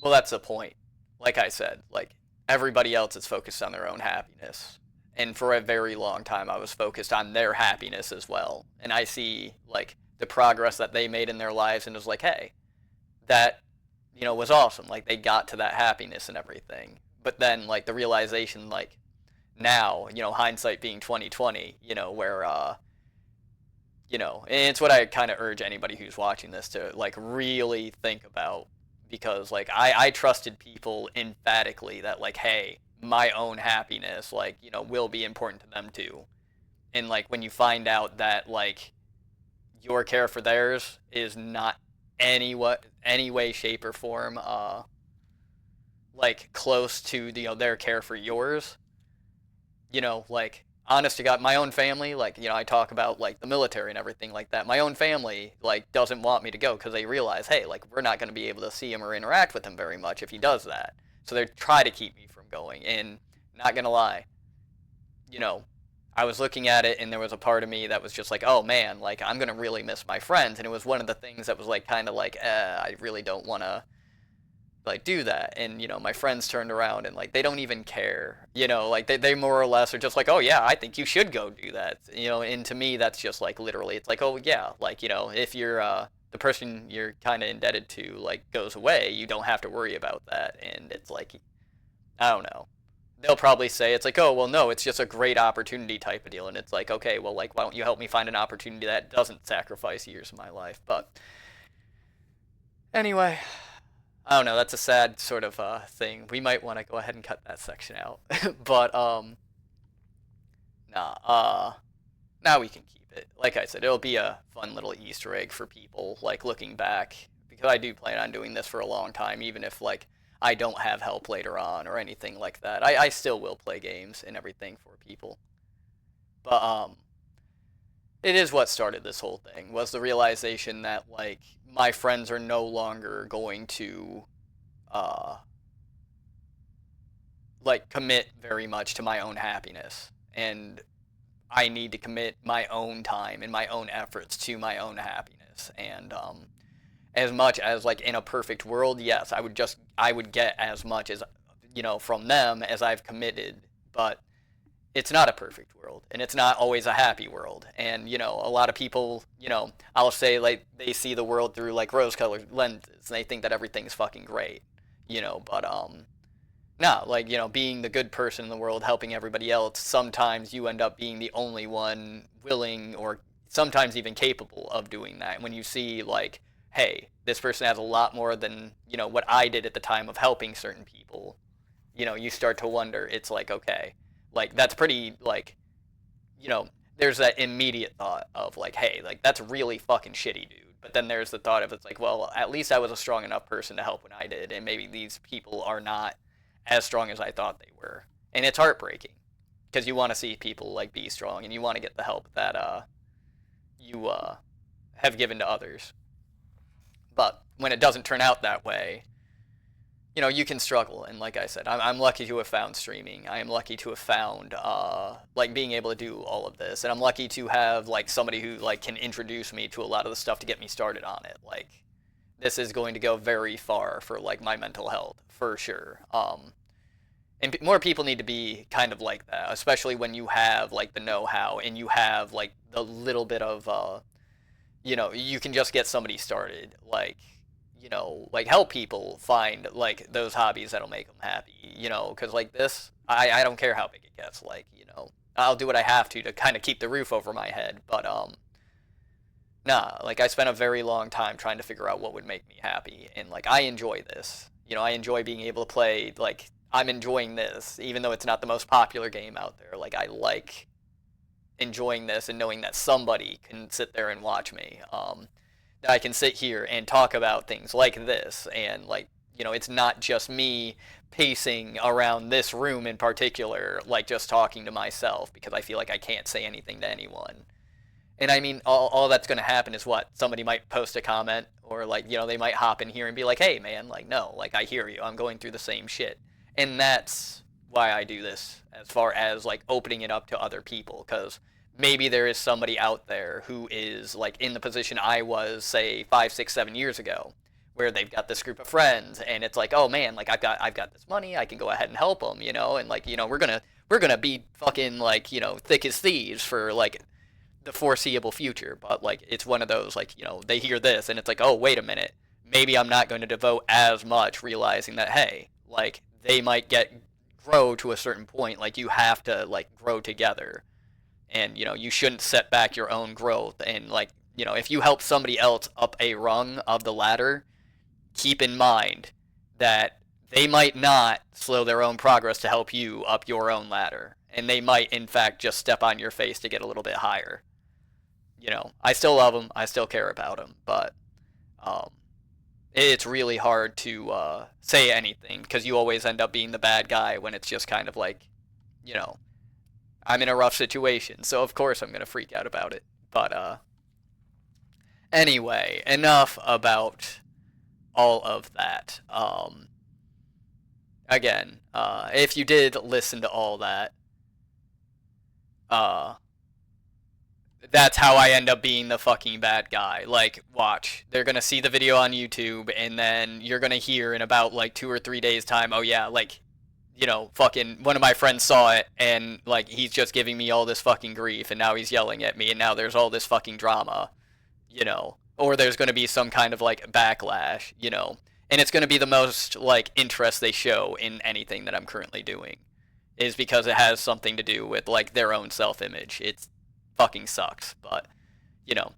Well, that's the point. Like I said, like, everybody else is focused on their own happiness. And for a very long time, I was focused on their happiness as well. And I see, like, the progress that they made in their lives, and was like, hey, that, was awesome. Like, they got to that happiness and everything. But then, like, the realization, like, now, hindsight being 2020, where, and it's what I kind of urge anybody who's watching this to, like, really think about. Because, like, I trusted people emphatically that, like, hey, my own happiness, like, will be important to them too. And, like, when you find out that, like, your care for theirs is not any way, shape, or form, like, close to, their care for yours, like, honest to God, my own family, like, I talk about, like, the military and everything like that. My own family, like, doesn't want me to go because they realize, hey, like, we're not going to be able to see him or interact with him very much if he does that. So they try to keep me from going. And not going to lie, I was looking at it, and there was a part of me that was just like, oh man, like, I'm going to really miss my friends. And it was one of the things that was, like, kind of like, I really don't want to, like, do that. And, my friends turned around, and, like, they don't even care, like, they more or less are just like, oh yeah, I think you should go do that, and to me, that's just, like, literally, it's like, oh yeah, like, if you're, the person you're kind of indebted to, like, goes away, you don't have to worry about that. And it's like, I don't know. They'll probably say, it's like, oh, well, no, it's just a great opportunity type of deal. And it's like, okay, well, like, why don't you help me find an opportunity that doesn't sacrifice years of my life? But anyway, I don't know, that's a sad sort of thing. We might want to go ahead and cut that section out. But, now we can keep it. Like I said, it'll be a fun little Easter egg for people, like, looking back. Because I do plan on doing this for a long time, even if, like, I don't have help later on or anything like that. I still will play games and everything for people. But, it is what started this whole thing, was the realization that, like, my friends are no longer going to, like, commit very much to my own happiness. And I need to commit my own time and my own efforts to my own happiness. And, as much as, like, in a perfect world, yes, I would get as much as, from them as I've committed, but it's not a perfect world, and it's not always a happy world. And, a lot of people, I'll say, like, they see the world through, like, rose-colored lenses, and they think that everything's fucking great, but, no, like, being the good person in the world, helping everybody else, sometimes you end up being the only one willing or sometimes even capable of doing that. When you see, like, hey, this person has a lot more than, what I did at the time of helping certain people, you start to wonder, it's like, okay, like, that's pretty, like, there's that immediate thought of like, hey, like that's really fucking shitty, dude. But then there's the thought of it's like, well, at least I was a strong enough person to help when I did, and maybe these people are not as strong as I thought they were, and it's heartbreaking because you want to see people like be strong, and you want to get the help that you have given to others. But when it doesn't turn out that way, you know, you can struggle. And like I said, I'm lucky to have found streaming. I am lucky to have found like being able to do all of this, and I'm lucky to have like somebody who like can introduce me to a lot of the stuff to get me started on it. Like this is going to go very far for like my mental health for sure. And more people need to be kind of like that, especially when you have like the know-how and you have like the little bit of you know, you can just get somebody started, like, you know, like help people find like those hobbies that'll make them happy, you know, because like this, I don't care how big it gets, like, you know, I'll do what I have to kind of keep the roof over my head, but nah, like I spent a very long time trying to figure out what would make me happy, and like I enjoy this, you know, I enjoy being able to play, like I'm enjoying this, even though it's not the most popular game out there, like I like enjoying this and knowing that somebody can sit there and watch me, that I can sit here and talk about things like this, and like, you know, it's not just me pacing around this room in particular, like just talking to myself because I feel like I can't say anything to anyone. And I mean, all that's going to happen is what? Somebody might post a comment, or like, you know, they might hop in here and be like, hey man, like, no, like I hear you, I'm going through the same shit. And that's why I do this, as far as like opening it up to other people, because maybe there is somebody out there who is like in the position I was, say 5, 6, 7 years ago, where they've got this group of friends, and it's like, oh man, like I've got this money, I can go ahead and help them, you know, and like, you know, we're gonna be fucking like, you know, thick as thieves for like the foreseeable future. But like it's one of those, like, you know, they hear this and it's like, oh wait a minute, maybe I'm not going to devote as much, realizing that hey, like they might grow to a certain point, like you have to like grow together. And, you know, you shouldn't set back your own growth. And, like, you know, if you help somebody else up a rung of the ladder, keep in mind that they might not slow their own progress to help you up your own ladder. And they might, in fact, just step on your face to get a little bit higher. You know, I still love them. I still care about them. But it's really hard to say anything, because you always end up being the bad guy when it's just kind of like, you know, I'm in a rough situation, so of course I'm going to freak out about it. But anyway, enough about all of that. Again, if you did listen to all that, that's how I end up being the fucking bad guy. Like, watch. They're going to see the video on YouTube, and then you're going to hear in about like 2 or 3 days time, oh yeah, like, you know, fucking one of my friends saw it, and like he's just giving me all this fucking grief, and now he's yelling at me, and now there's all this fucking drama, you know, or there's going to be some kind of like backlash, you know, and it's going to be the most like interest they show in anything that I'm currently doing, is because it has something to do with like their own self-image. It fucking sucks, but you know,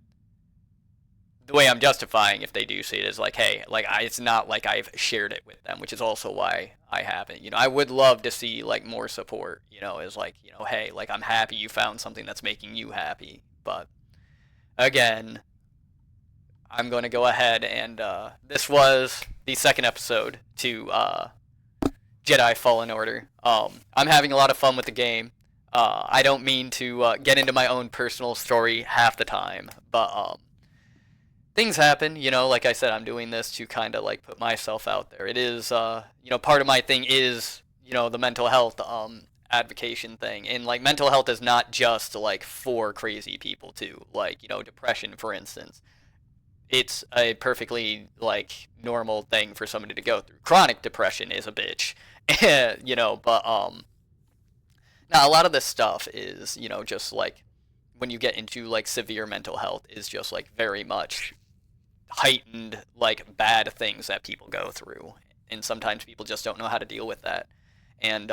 the way I'm justifying if they do see it is like, hey, like it's not like I've shared it with them, which is also why I haven't. You know, I would love to see like more support, you know, is like, you know, hey, like I'm happy you found something that's making you happy. But again, I'm going to go ahead and this was the second episode to Jedi Fallen Order. I'm having a lot of fun with the game. I don't mean to get into my own personal story half the time, but things happen, you know, like I said, I'm doing this to kind of like put myself out there. It is, you know, part of my thing is, you know, the mental health advocation thing. And like mental health is not just like for crazy people too. Like, you know, depression, for instance. It's a perfectly like normal thing for somebody to go through. Chronic depression is a bitch, you know, but now a lot of this stuff is, you know, just like when you get into like severe mental health is just like very much heightened like bad things that people go through, and sometimes people just don't know how to deal with that. And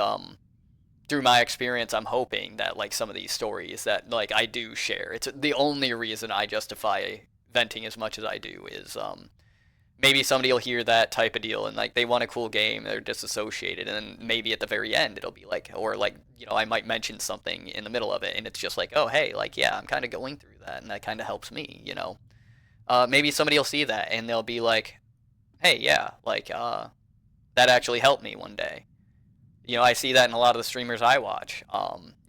through my experience, I'm hoping that like some of these stories that like I do share, it's the only reason I justify venting as much as I do is maybe somebody will hear that type of deal and like they want a cool game, they're disassociated, and then maybe at the very end it'll be like, or like, you know, I might mention something in the middle of it and it's just like, oh hey, like yeah, I'm kind of going through that and that kind of helps me, you know. Maybe somebody will see that and they'll be like, hey yeah, like that actually helped me one day. You know, I see that in a lot of the streamers I watch.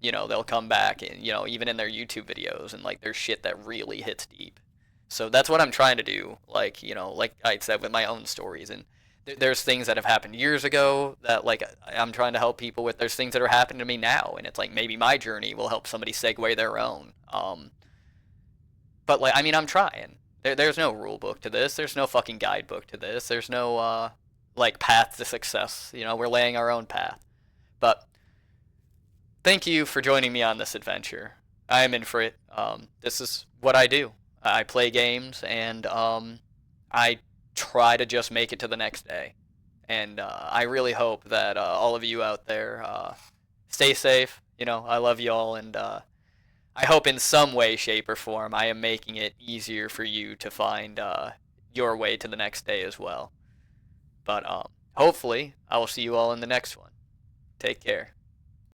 You know, they'll come back and, you know, even in their YouTube videos and like there's shit that really hits deep. So that's what I'm trying to do. Like, you know, like I said with my own stories, and there's things that have happened years ago that like I'm trying to help people with. There's things that are happening to me now, and it's like maybe my journey will help somebody segue their own. But like, I mean, I'm trying. There's no rule book to this. There's no fucking guidebook to this. There's no like path to success. You know, we're laying our own path. But thank you for joining me on this adventure. I am in for it. This is what I do. I play games, and I try to just make it to the next day. And I really hope that all of you out there stay safe. You know, I love you all, and I hope in some way, shape, or form I am making it easier for you to find your way to the next day as well. But hopefully, I will see you all in the next one. Take care.